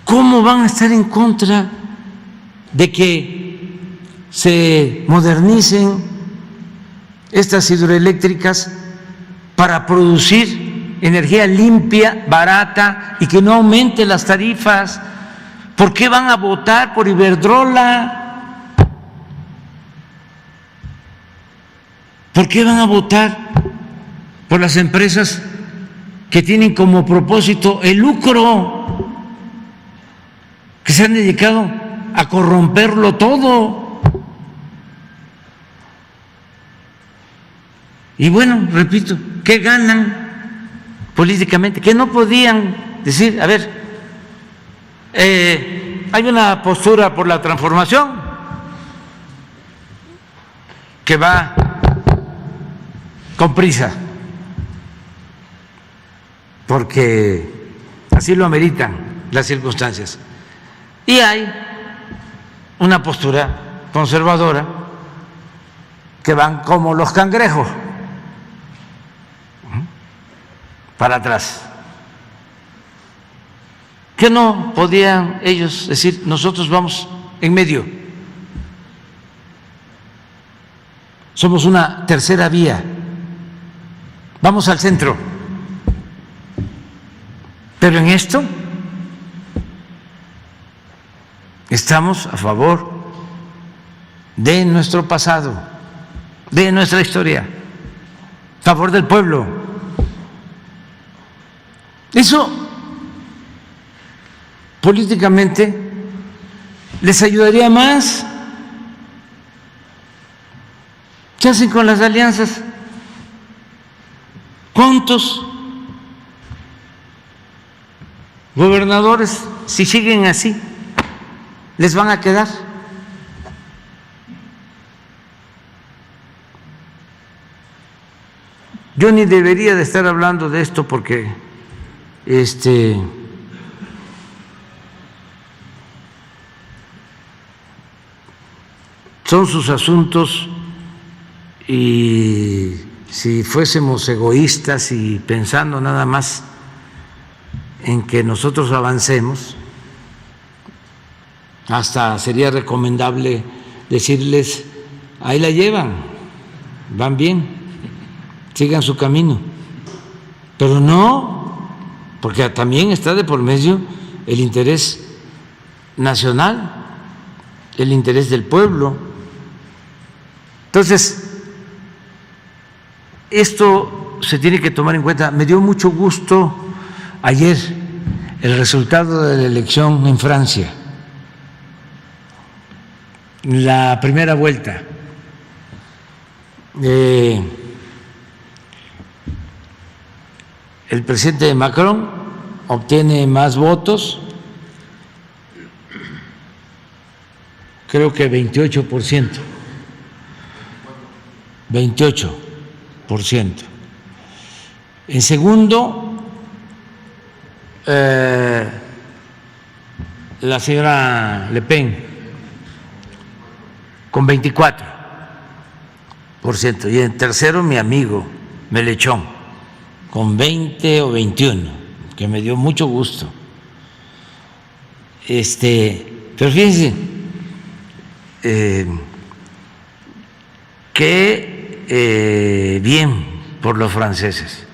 S2: ¿cómo van a estar en contra de que se modernicen estas hidroeléctricas para producir energía limpia, barata y que no aumente las tarifas? ¿Por qué van a votar por Iberdrola? ¿Por qué van a votar por las empresas que tienen como propósito el lucro, que se han dedicado a corromperlo todo? Y bueno, repito, ¿qué ganan políticamente? Que no podían decir, a ver, hay una postura por la transformación que va con prisa, porque así lo ameritan las circunstancias. Y hay una postura conservadora que van como los cangrejos para atrás. ¿Qué no podían ellos decir? Nosotros vamos en medio. Somos una tercera vía. Vamos al centro. Pero en esto estamos a favor de nuestro pasado, de nuestra historia, a favor del pueblo. Eso políticamente les ayudaría más. ¿Qué hacen con las alianzas? ¿Cuántos gobernadores, si siguen así, les van a quedar? Yo ni debería de estar hablando de esto porque son sus asuntos, y si fuésemos egoístas y pensando nada más en que nosotros avancemos, hasta sería recomendable decirles, ahí la llevan, van bien, sigan su camino. Pero no, porque también está de por medio el interés nacional, el interés del pueblo. Entonces, esto se tiene que tomar en cuenta. Me dio mucho gusto ayer el resultado de la elección en Francia, la primera vuelta. El presidente Macron obtiene más votos, creo que 28%. En segundo, la señora Le Pen con 24%, y en tercero mi amigo Mélenchon con 20 o 21, que me dio mucho gusto. Pero fíjense que bien por los franceses,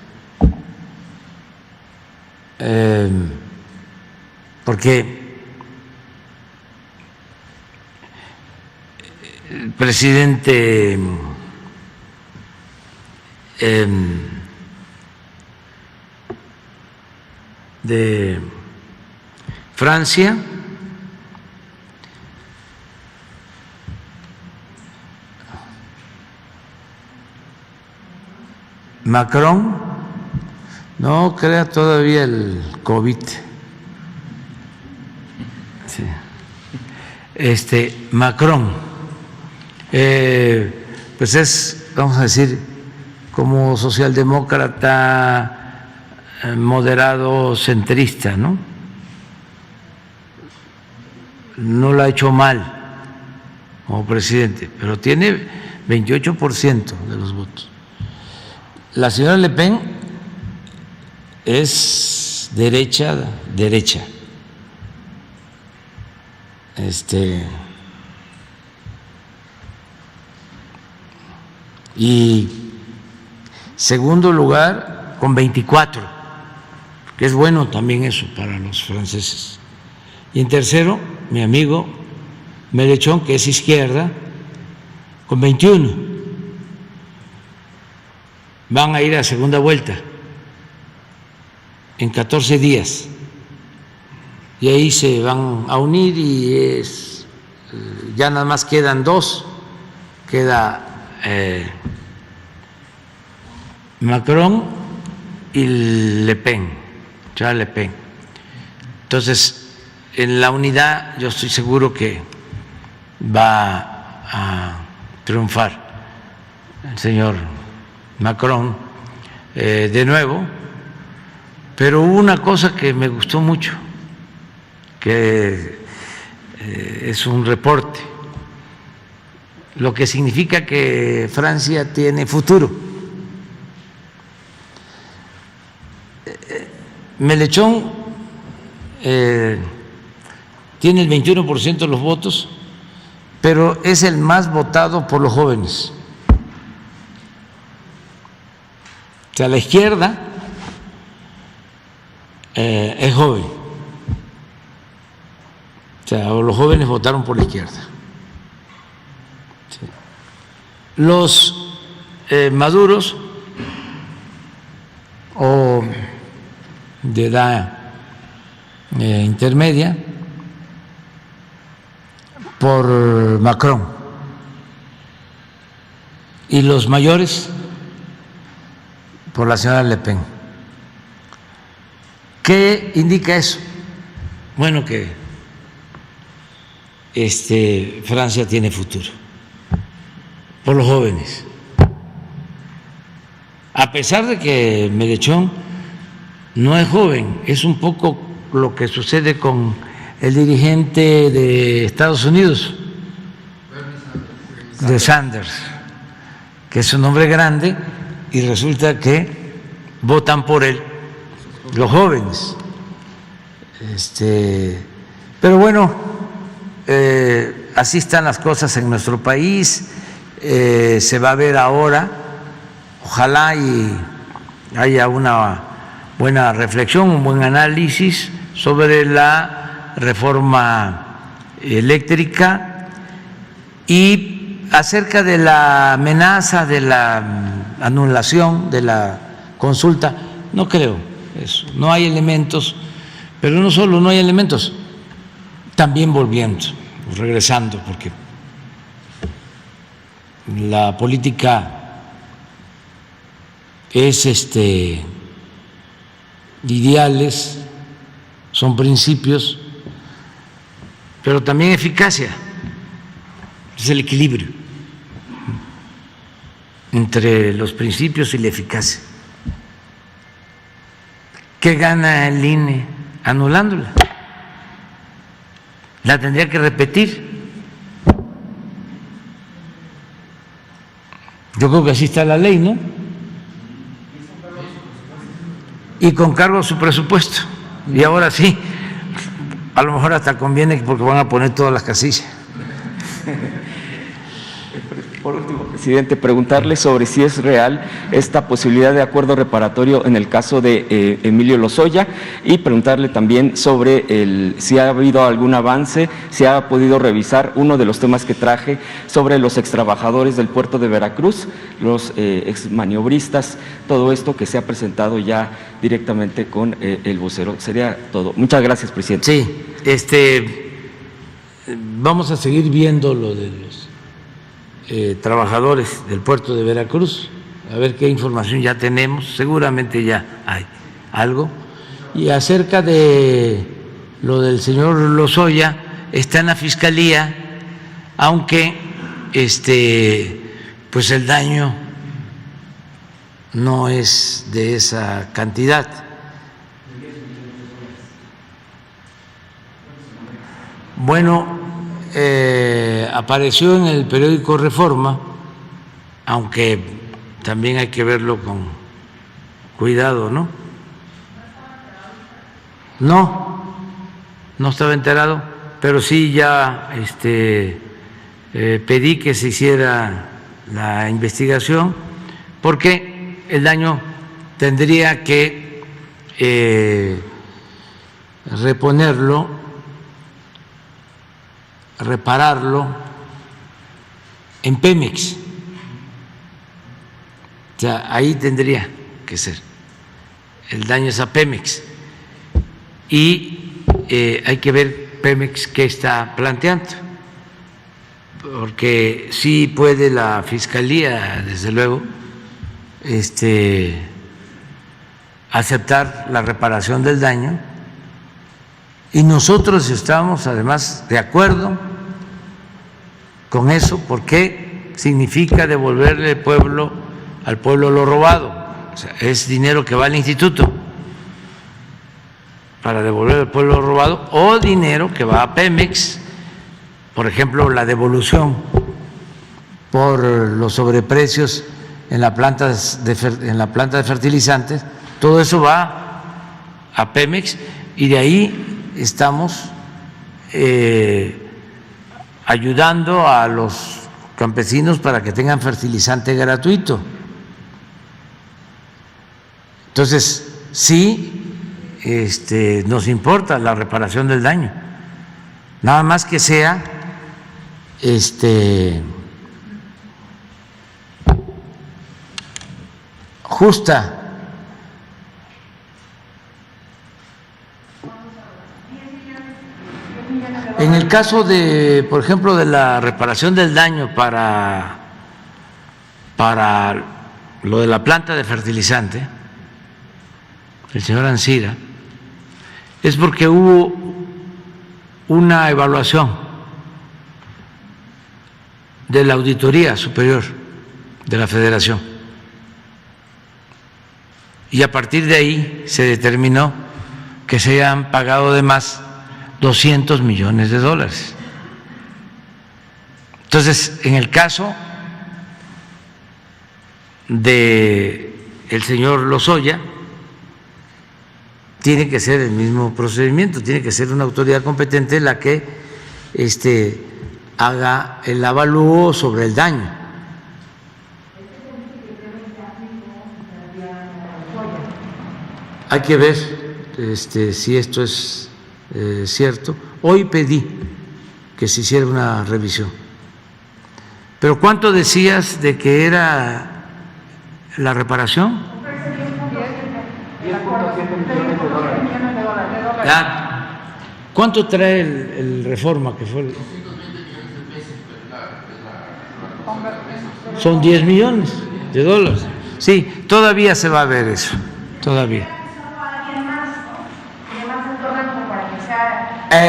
S2: porque el presidente de Francia Macron, no crea todavía el COVID. Sí. Macron, pues es, vamos a decir, como socialdemócrata moderado centrista, ¿no? No lo ha hecho mal como presidente, pero tiene 28% de los votos. La señora Le Pen es derecha, y segundo lugar con 24, que es bueno también eso para los franceses. Y en tercero, mi amigo Mélenchon, que es izquierda, con 21. Van a ir a segunda vuelta en 14 días y ahí se van a unir y ya nada más quedan dos, queda Macron y Le Pen, Charles Le Pen. Entonces, en la unidad yo estoy seguro que va a triunfar el señor Macron de nuevo, pero hubo una cosa que me gustó mucho, que es un reporte, lo que significa que Francia tiene futuro. Melechón tiene el 21% de los votos, pero es el más votado por los jóvenes. O sea, la izquierda es joven. O sea, los jóvenes votaron por la izquierda. Sí. Los maduros o de edad intermedia por Macron, y los mayores por la señora Le Pen. ¿Qué indica eso? Bueno, que Francia tiene futuro por los jóvenes, a pesar de que Melechón no es joven. Es un poco lo que sucede con el dirigente de Estados Unidos, de Sanders, que es un hombre grande y resulta que votan por él los jóvenes. Pero bueno, así están las cosas en nuestro país. Se va a ver ahora, ojalá y haya una buena reflexión, un buen análisis sobre la reforma eléctrica y acerca de la amenaza de la anulación de la consulta. No creo eso, no hay elementos, pero no solo no hay elementos, también regresando, porque la política es ideales, son principios, pero también eficacia, es el equilibrio entre los principios y la eficacia. ¿Qué gana el INE anulándola? La tendría que repetir. Yo creo que así está la ley, ¿no? Y con cargo a su presupuesto. Y ahora sí, a lo mejor hasta conviene porque van a poner todas las casillas.
S3: Por último, presidente, preguntarle sobre si es real esta posibilidad de acuerdo reparatorio en el caso de Emilio Lozoya, y preguntarle también sobre si ha habido algún avance, si ha podido revisar uno de los temas que traje sobre los extrabajadores del puerto de Veracruz, los exmaniobristas, todo esto que se ha presentado ya directamente con el vocero. Sería todo. Muchas gracias, presidente.
S2: Sí, vamos a seguir viendo lo de los trabajadores del puerto de Veracruz, a ver qué información ya tenemos, seguramente ya hay algo. Y acerca de lo del señor Lozoya, está en la Fiscalía, aunque pues el daño no es de esa cantidad. Bueno, apareció en el periódico Reforma, aunque también hay que verlo con cuidado, ¿no? No estaba enterado, pero sí ya pedí que se hiciera la investigación, porque el daño tendría que repararlo en Pemex. O sea, ahí tendría que ser. El daño es a Pemex. Y hay que ver Pemex qué está planteando. Porque sí puede la Fiscalía, desde luego, aceptar la reparación del daño. Y nosotros estamos además de acuerdo con eso, porque significa devolverle al pueblo lo robado. O sea, es dinero que va al instituto para devolver al pueblo lo robado, o dinero que va a Pemex por ejemplo, la devolución por los sobreprecios en la planta de fertilizantes, todo eso va a Pemex y de ahí estamos ayudando a los campesinos para que tengan fertilizante gratuito. Entonces, sí, nos importa la reparación del daño, nada más que sea justa. En el caso de, por ejemplo, de la reparación del daño para lo de la planta de fertilizante, el señor Ancira, es porque hubo una evaluación de la Auditoría Superior de la Federación y a partir de ahí se determinó que se han pagado de más $200 millones. Entonces, en el caso de el señor Lozoya, tiene que ser el mismo procedimiento, tiene que ser una autoridad competente la que haga el avalúo sobre el daño. Hay que ver si esto es cierto. Hoy pedí que se hiciera una revisión. Pero ¿cuánto decías de que era la reparación?
S4: 10.7 millones de dólares.
S2: ¿Cuánto trae el Reforma que fue? Son $10 millones. Sí, todavía se va a ver eso, todavía.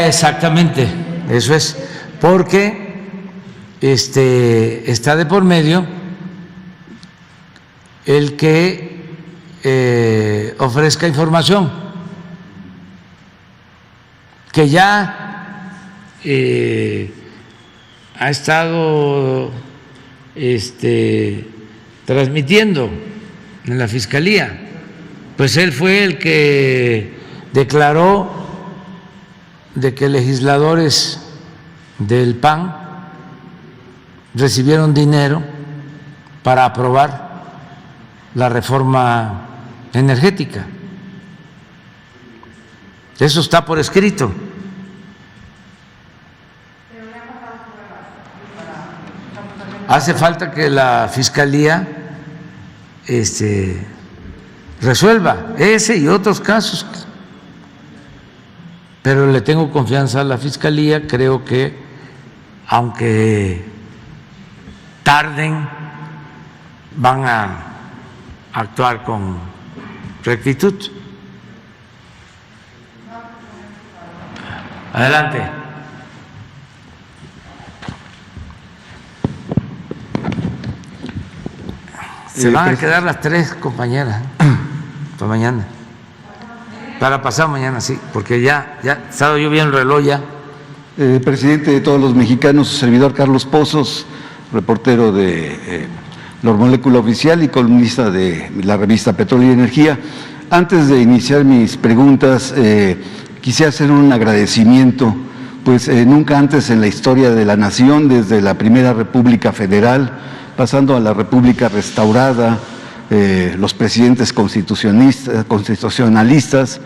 S2: Exactamente, eso es, porque está de por medio el que ofrezca información, que ya ha estado transmitiendo en la Fiscalía, pues él fue el que declaró de que legisladores del PAN recibieron dinero para aprobar la reforma energética. Eso está por escrito. Hace falta que la Fiscalía resuelva ese y otros casos. Pero le tengo confianza a la Fiscalía, creo que aunque tarden, van a actuar con rectitud. Adelante. Se van a quedar las tres compañeras para mañana. Para pasado mañana, sí, porque ya estaba yo viendo el reloj ya.
S5: Presidente de todos los mexicanos, su servidor Carlos Pozos, reportero de La Molécula Oficial y columnista de la revista Petróleo y Energía. Antes de iniciar mis preguntas, quisiera hacer un agradecimiento, pues nunca antes en la historia de la nación, desde la Primera República Federal, pasando a la República Restaurada, los presidentes constitucionalistas,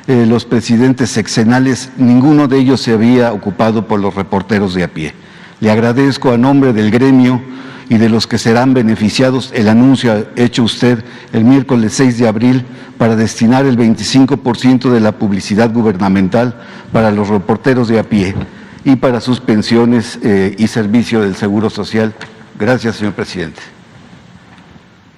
S5: los presidentes sexenales, ninguno de ellos se había ocupado por los reporteros de a pie. Le agradezco a nombre del gremio y de los que serán beneficiados el anuncio hecho usted el miércoles 6 de abril para destinar el 25% de la publicidad gubernamental para los reporteros de a pie y para sus pensiones y servicio del Seguro Social. Gracias, señor presidente.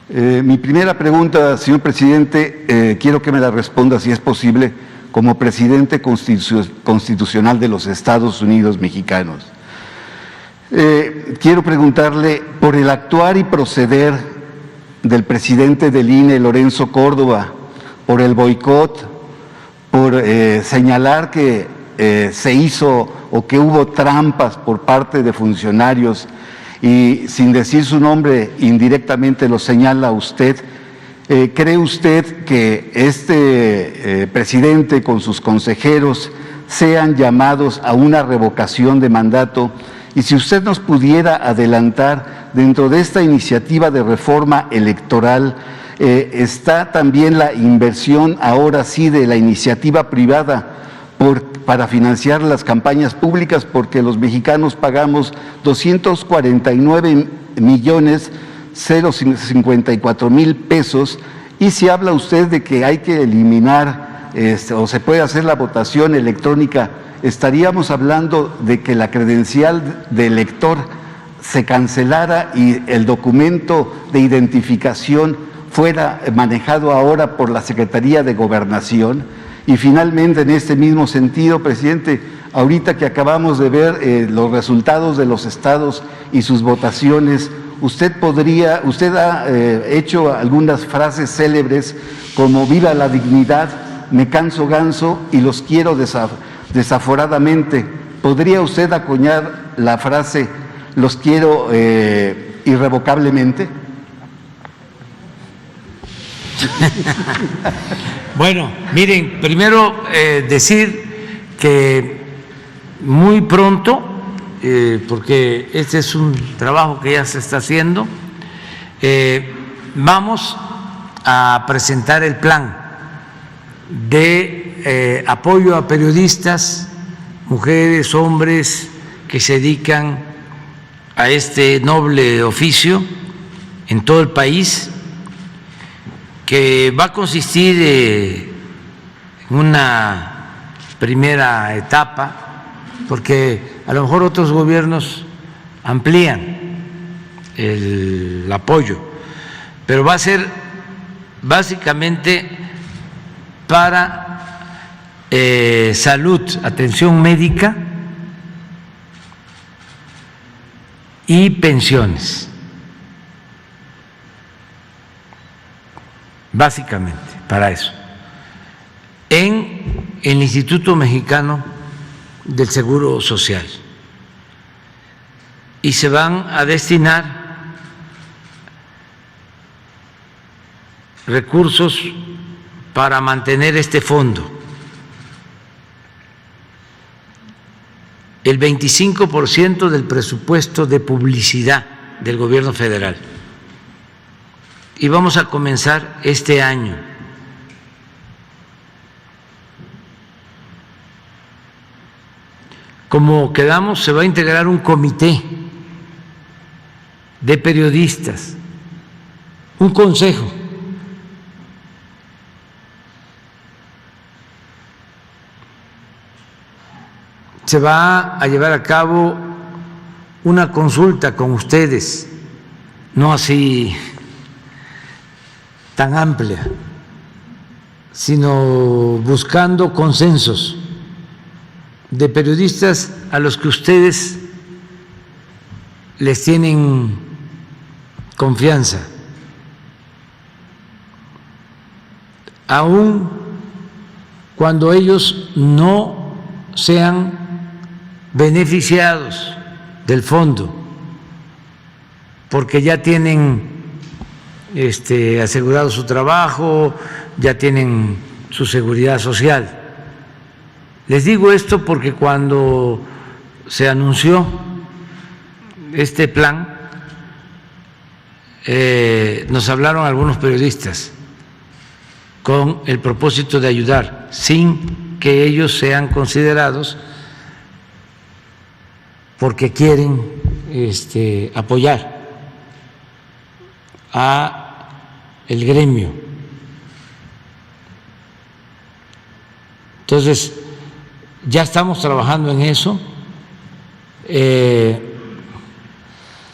S5: Mi primera pregunta, señor presidente, quiero que me la responda, si es posible, como presidente constitucional de los Estados Unidos mexicanos. Quiero preguntarle por el actuar y proceder del presidente del INE, Lorenzo Córdoba, por el boicot, por señalar que se hizo o que hubo trampas por parte de funcionarios y sin decir su nombre indirectamente lo señala usted, ¿cree usted que este presidente con sus consejeros sean llamados a una revocación de mandato? Y si usted nos pudiera adelantar, dentro de esta iniciativa de reforma electoral, está también la inversión, ahora sí, de la iniciativa privada para financiar las campañas públicas, porque los mexicanos pagamos 249,054,000 pesos, y si habla usted de que hay que eliminar o se puede hacer la votación electrónica, estaríamos hablando de que la credencial de elector se cancelara y el documento de identificación fuera manejado ahora por la Secretaría de Gobernación. Y finalmente, en este mismo sentido, presidente, ahorita que acabamos de ver los resultados de los estados y sus votaciones, usted ha hecho algunas frases célebres como "viva la dignidad", "me canso ganso" y "los quiero desaforadamente". ¿Podría usted acuñar la frase "los quiero irrevocablemente"?
S2: Bueno, miren, primero decir que muy pronto, porque este es un trabajo que ya se está haciendo, vamos a presentar el plan de apoyo a periodistas, mujeres, hombres que se dedican a este noble oficio en todo el país, que va a consistir en una primera etapa, porque a lo mejor otros gobiernos amplían el apoyo, pero va a ser básicamente para salud, atención médica y pensiones. Básicamente para eso, en el Instituto Mexicano del Seguro Social, y se van a destinar recursos para mantener este fondo. El 25% del presupuesto de publicidad del gobierno federal. Y vamos a comenzar este año. Como quedamos, se va a integrar un comité de periodistas, un consejo. Se va a llevar a cabo una consulta con ustedes, no así tan amplia, sino buscando consensos de periodistas a los que ustedes les tienen confianza, aun cuando ellos no sean beneficiados del fondo, porque ya tienen asegurado su trabajo, ya tienen su seguridad social. Les digo esto porque cuando se anunció este plan, nos hablaron algunos periodistas con el propósito de ayudar, sin que ellos sean considerados, porque quieren apoyar a el gremio. Entonces, ya estamos trabajando en eso.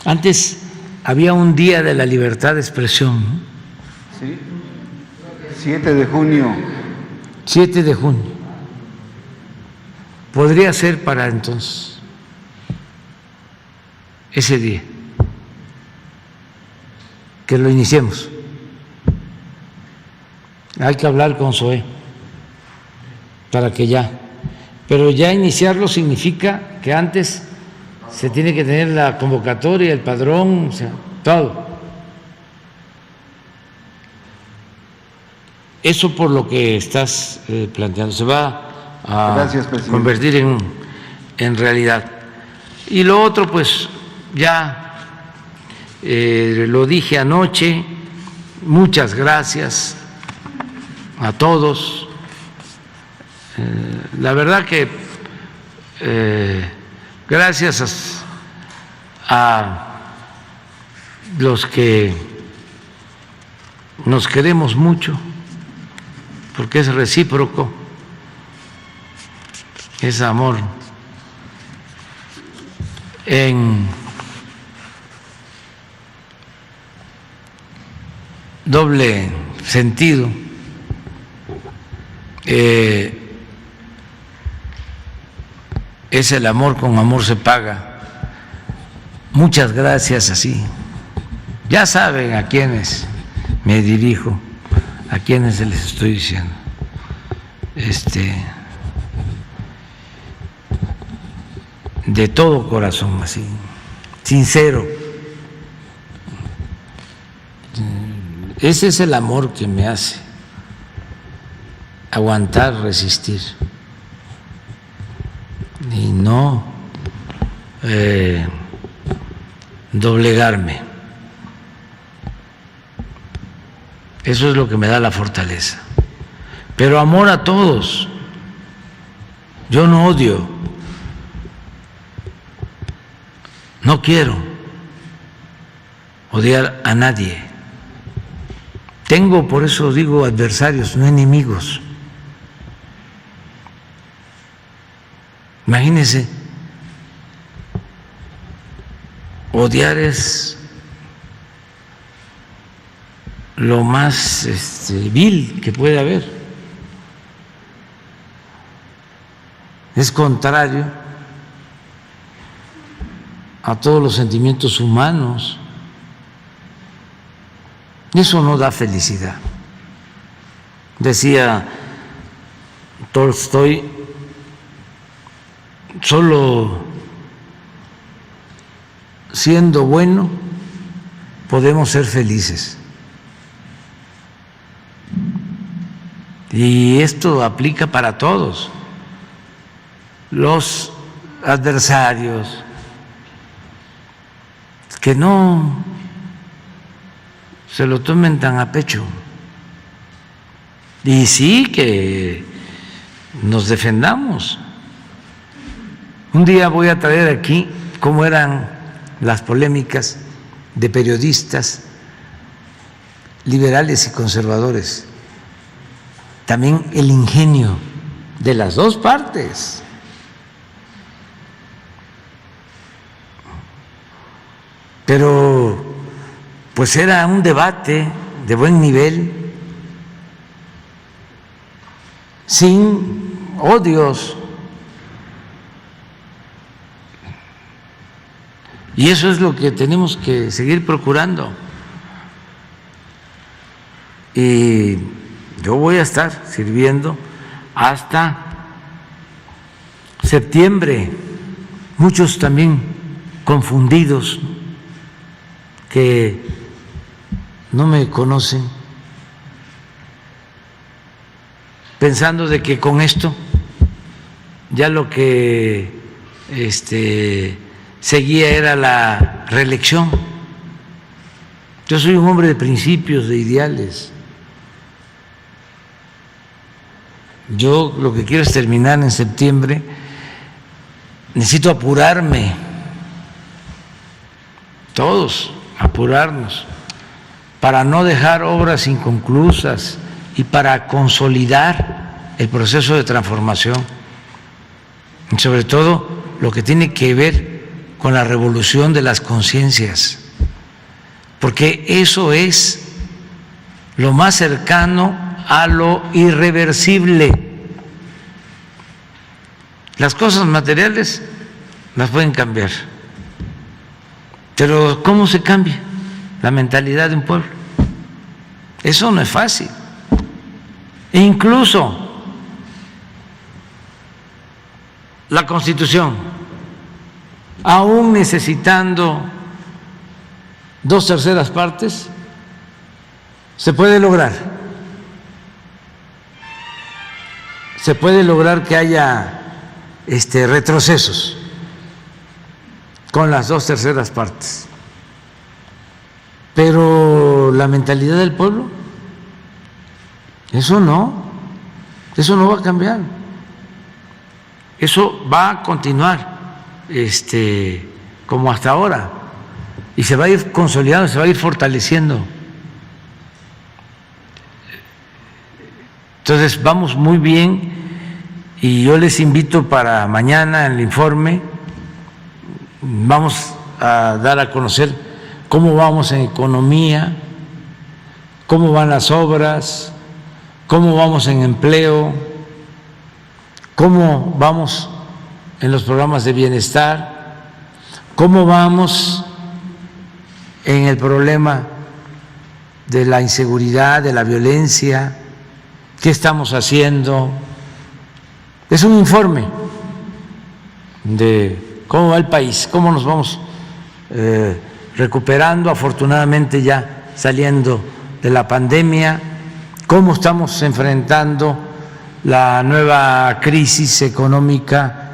S2: Antes había un día de la libertad de expresión, ¿no?
S5: Sí, 7 de junio.
S2: 7 de junio. Podría ser para entonces, ese día, que lo iniciemos. Hay que hablar con Zoé para que ya Pero ya iniciarlo significa que antes se tiene que tener la convocatoria, el padrón, o sea, todo. Eso por lo que estás planteando se va a
S5: Gracias, presidente.
S2: convertir en realidad. Y lo otro, pues ya lo dije anoche, muchas gracias a todos. La verdad que gracias a los que nos queremos mucho, porque es recíproco, es amor en doble sentido. Es el amor, con amor se paga. Muchas gracias así. Ya saben a quiénes me dirijo, a quiénes les estoy diciendo. De todo corazón, así, sincero. Ese es el amor que me hace aguantar, resistir y no doblegarme. Eso es lo que me da la fortaleza. Pero amor a todos. Yo no odio, no quiero odiar a nadie. Tengo, por eso digo, adversarios, no enemigos. Imagínense, odiar es lo más vil que puede haber. Es contrario a todos los sentimientos humanos. Eso no da felicidad. Decía Tolstoy, solo siendo bueno podemos ser felices. Y esto aplica para todos. Los adversarios que no se lo tomen tan a pecho. Y sí que nos defendamos. Un día voy a traer aquí cómo eran las polémicas de periodistas liberales y conservadores. También el ingenio de las dos partes. Pero pues era un debate de buen nivel, sin odios. Y eso es lo que tenemos que seguir procurando. Y yo voy a estar sirviendo hasta septiembre. Muchos también confundidos, que no me conocen, pensando de que con esto ya lo que seguía era la reelección. Yo soy un hombre de principios, de ideales. Yo lo que quiero es terminar en septiembre. Necesito apurarme, todos apurarnos, para no dejar obras inconclusas y para consolidar el proceso de transformación, y sobre todo lo que tiene que ver con la revolución de las conciencias, porque eso es lo más cercano a lo irreversible. Las cosas materiales las pueden cambiar, pero ¿cómo se cambia la mentalidad de un pueblo? Eso no es fácil. E incluso la Constitución, aún necesitando 2/3 partes, se puede lograr. Se puede lograr que haya retrocesos con las 2/3 partes. Pero la mentalidad del pueblo, eso no va a cambiar. Eso va a continuar como hasta ahora y se va a ir consolidando, se va a ir fortaleciendo. Entonces vamos muy bien y yo les invito para mañana en el informe, vamos a dar a conocer cómo vamos en economía, cómo van las obras, cómo vamos en empleo, cómo vamos en los programas de bienestar, cómo vamos en el problema de la inseguridad, de la violencia, qué estamos haciendo. Es un informe de cómo va el país, cómo nos vamos recuperando, afortunadamente ya saliendo de la pandemia, cómo estamos enfrentando la nueva crisis económica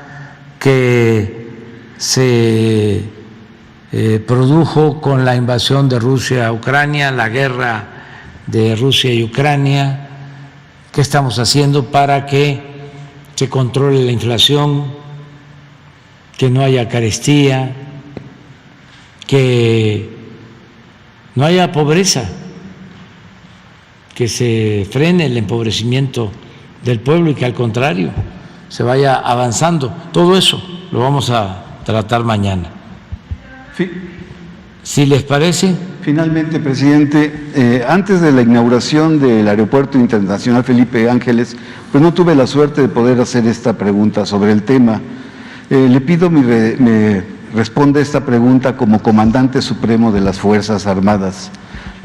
S2: que se produjo con la invasión de Rusia a Ucrania, la guerra de Rusia y Ucrania, qué estamos haciendo para que se controle la inflación, que no haya carestía, que no haya pobreza, que se frene el empobrecimiento del pueblo y que al contrario se vaya avanzando. Todo eso lo vamos a tratar mañana. Si les parece.
S5: Finalmente, presidente, antes de la inauguración del Aeropuerto Internacional Felipe Ángeles, pues no tuve la suerte de poder hacer esta pregunta sobre el tema. Le pido me responda esta pregunta como comandante supremo de las Fuerzas Armadas.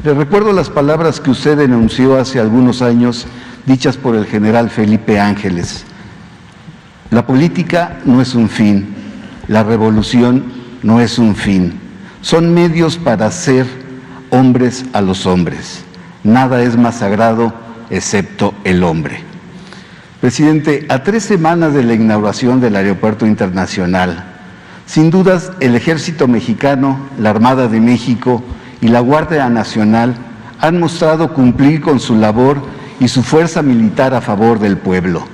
S5: Le recuerdo las palabras que usted denunció hace algunos años, dichas por el general Felipe Ángeles. La política no es un fin, la revolución no es un fin, son medios para hacer hombres a los hombres. Nada es más sagrado excepto el hombre. Presidente, a 3 semanas de la inauguración del Aeropuerto Internacional, sin dudas el Ejército Mexicano, la Armada de México y la Guardia Nacional han mostrado cumplir con su labor y su fuerza militar a favor del pueblo.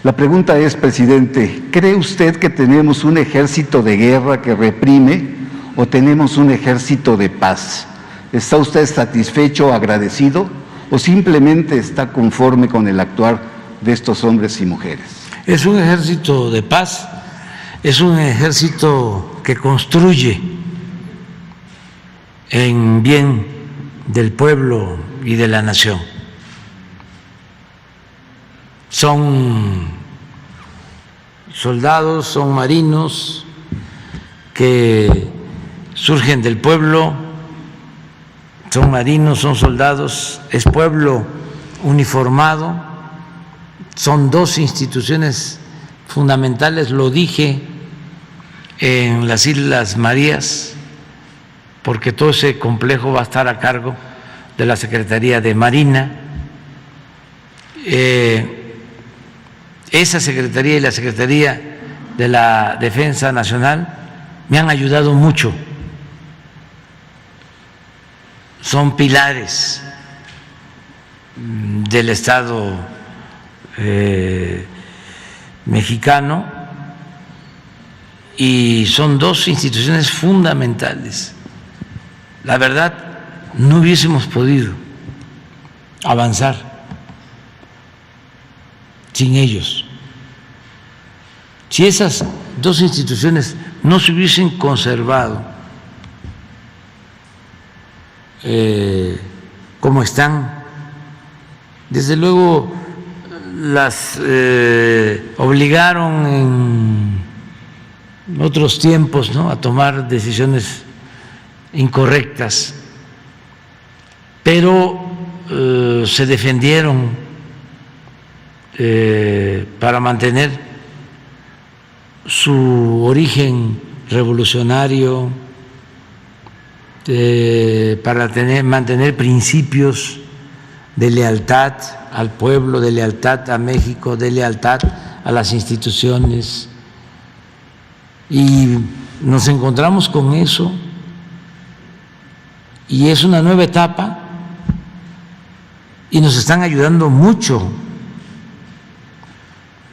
S5: La pregunta es, presidente, ¿cree usted que tenemos un ejército de guerra que reprime o tenemos un ejército de paz? ¿Está usted satisfecho, agradecido o simplemente está conforme con el actuar de estos hombres y mujeres?
S2: Es un ejército de paz, es un ejército que construye en bien del pueblo y de la nación. Son soldados, son marinos que surgen del pueblo, son marinos, son soldados, es pueblo uniformado, son 2 instituciones fundamentales, lo dije en las Islas Marías, porque todo ese complejo va a estar a cargo de la Secretaría de Marina. Esa Secretaría y la Secretaría de la Defensa Nacional me han ayudado mucho, son pilares del Estado mexicano y son 2 instituciones fundamentales. La verdad, no hubiésemos podido avanzar sin ellos. Si esas 2 instituciones no se hubiesen conservado como están, desde luego las obligaron en otros tiempos, ¿no?, a tomar decisiones incorrectas, pero se defendieron para mantener su origen revolucionario, para mantener principios de lealtad al pueblo, de lealtad a México, de lealtad a las instituciones. Y nos encontramos con eso, y es una nueva etapa, y nos están ayudando mucho,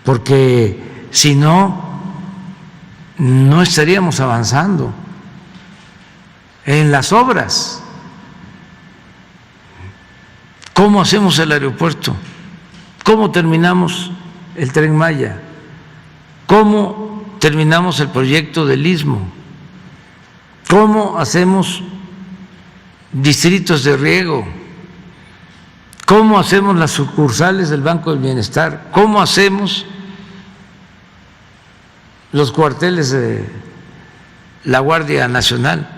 S2: porque si no, no estaríamos avanzando en las obras. ¿Cómo hacemos el aeropuerto? ¿Cómo terminamos el Tren Maya? ¿Cómo terminamos el proyecto del Istmo? ¿Cómo hacemos distritos de riego? ¿Cómo hacemos las sucursales del Banco del Bienestar? ¿Cómo hacemos los cuarteles de la Guardia Nacional?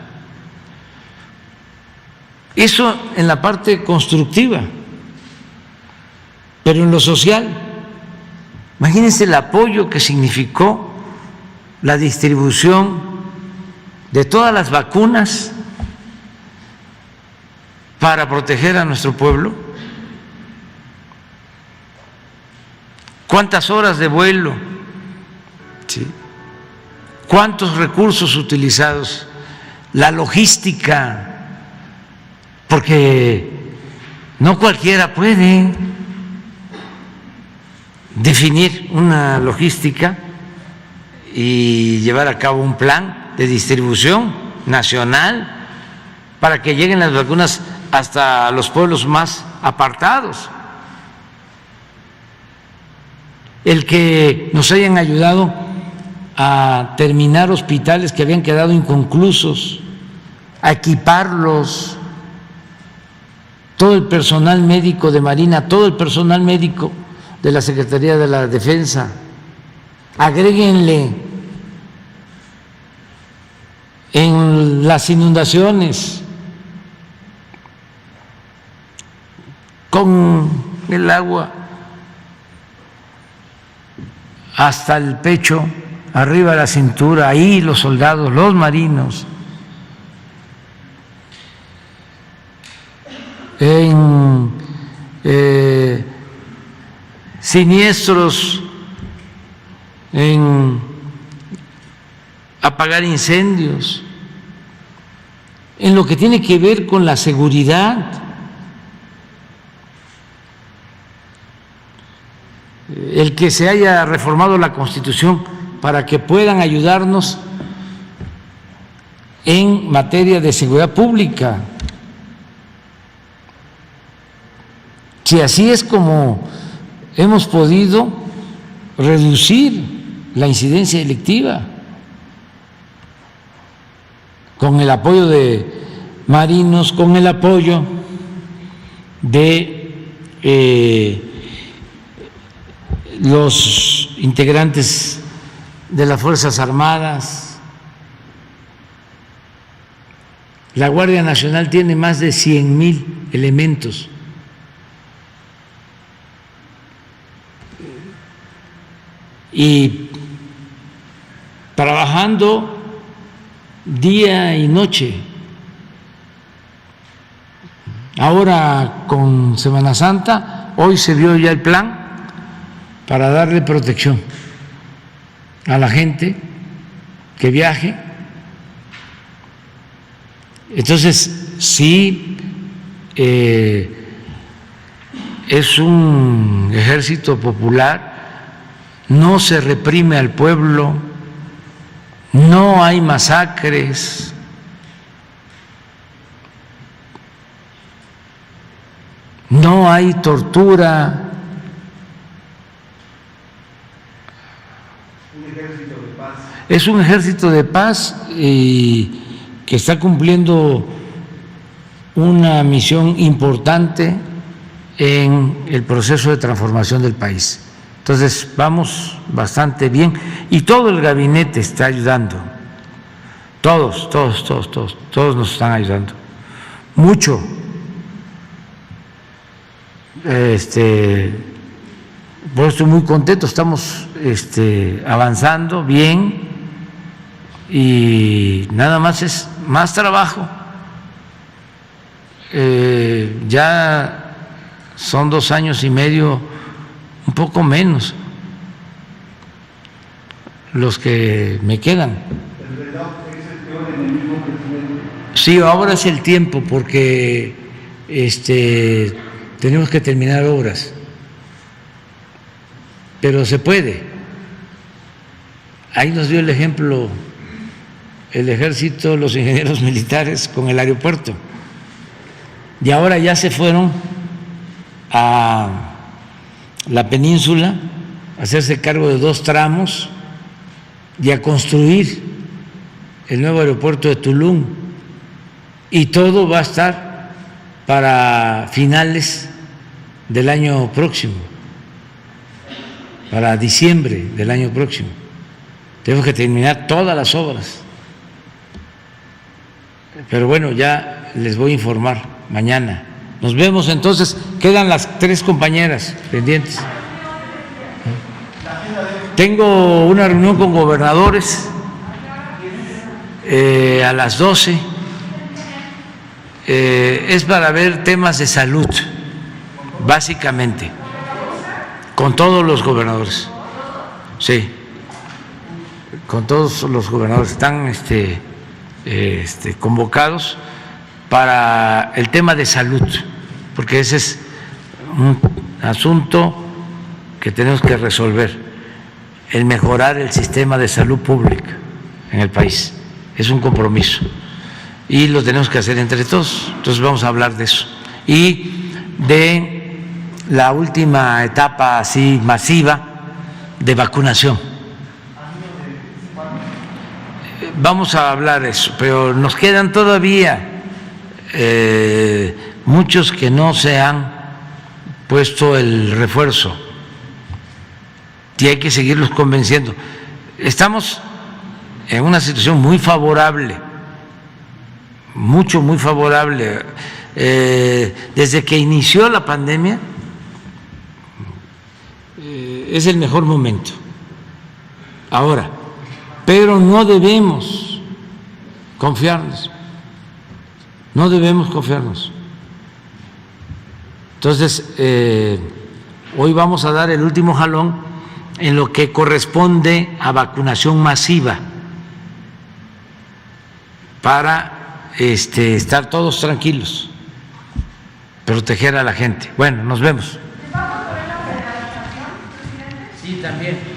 S2: Eso en la parte constructiva, pero en lo social, imagínense el apoyo que significó la distribución de todas las vacunas para proteger a nuestro pueblo. ¿Cuántas horas de vuelo? ¿Sí? ¿Cuántos recursos utilizados? La logística, porque no cualquiera puede definir una logística y llevar a cabo un plan de distribución nacional para que lleguen las vacunas hasta los pueblos más apartados. El que nos hayan ayudado a terminar hospitales que habían quedado inconclusos, a equiparlos, todo el personal médico de Marina, todo el personal médico de la Secretaría de la Defensa, agréguenle en las inundaciones con el agua hasta el pecho, arriba de la cintura, ahí los soldados, los marinos, en siniestros, en apagar incendios, en lo que tiene que ver con la seguridad. El que se haya reformado la Constitución para que puedan ayudarnos en materia de seguridad pública. Si así es como hemos podido reducir la incidencia delictiva, con el apoyo de marinos, con el apoyo de los integrantes de las Fuerzas Armadas. La Guardia Nacional tiene más de 100,000 elementos. Y trabajando día y noche. Ahora con Semana Santa, hoy se dio ya el plan para darle protección a la gente que viaje. Entonces, sí, es un ejército popular, no se reprime al pueblo, no hay masacres, no hay tortura. Es un ejército de paz y que está cumpliendo una misión importante en el proceso de transformación del país. Entonces vamos bastante bien y todo el gabinete está ayudando, todos nos están ayudando mucho. Por eso estoy muy contento, estamos avanzando bien y nada más es más trabajo. Ya son 2 años y medio, un poco menos, los que me quedan. Sí, ahora es el tiempo porque tenemos que terminar obras, pero se puede. Ahí nos dio el ejemplo el ejército, los ingenieros militares con el aeropuerto, y ahora ya se fueron a la península a hacerse cargo de 2 tramos y a construir el nuevo aeropuerto de Tulum, y todo va a estar para finales del año próximo, para diciembre del año próximo. Tenemos que terminar todas las obras, pero bueno, ya les voy a informar mañana. Nos vemos entonces, quedan las 3 compañeras pendientes. Tengo una reunión con gobernadores a las 12. Es para ver temas de salud, básicamente, con todos los gobernadores. Sí, con todos los gobernadores están convocados para el tema de salud, porque ese es un asunto que tenemos que resolver, el mejorar el sistema de salud pública en el país. Es un compromiso y lo tenemos que hacer entre todos. Entonces vamos a hablar de eso y de la última etapa así masiva de vacunación. Vamos a hablar de eso, pero nos quedan todavía muchos que no se han puesto el refuerzo y hay que seguirlos convenciendo. Estamos en una situación muy favorable, muy favorable. Desde que inició la pandemia es el mejor momento ahora, pero no debemos confiarnos, Entonces, hoy vamos a dar el último jalón en lo que corresponde a vacunación masiva para estar todos tranquilos, proteger a la gente. Bueno, nos vemos. Sí, también.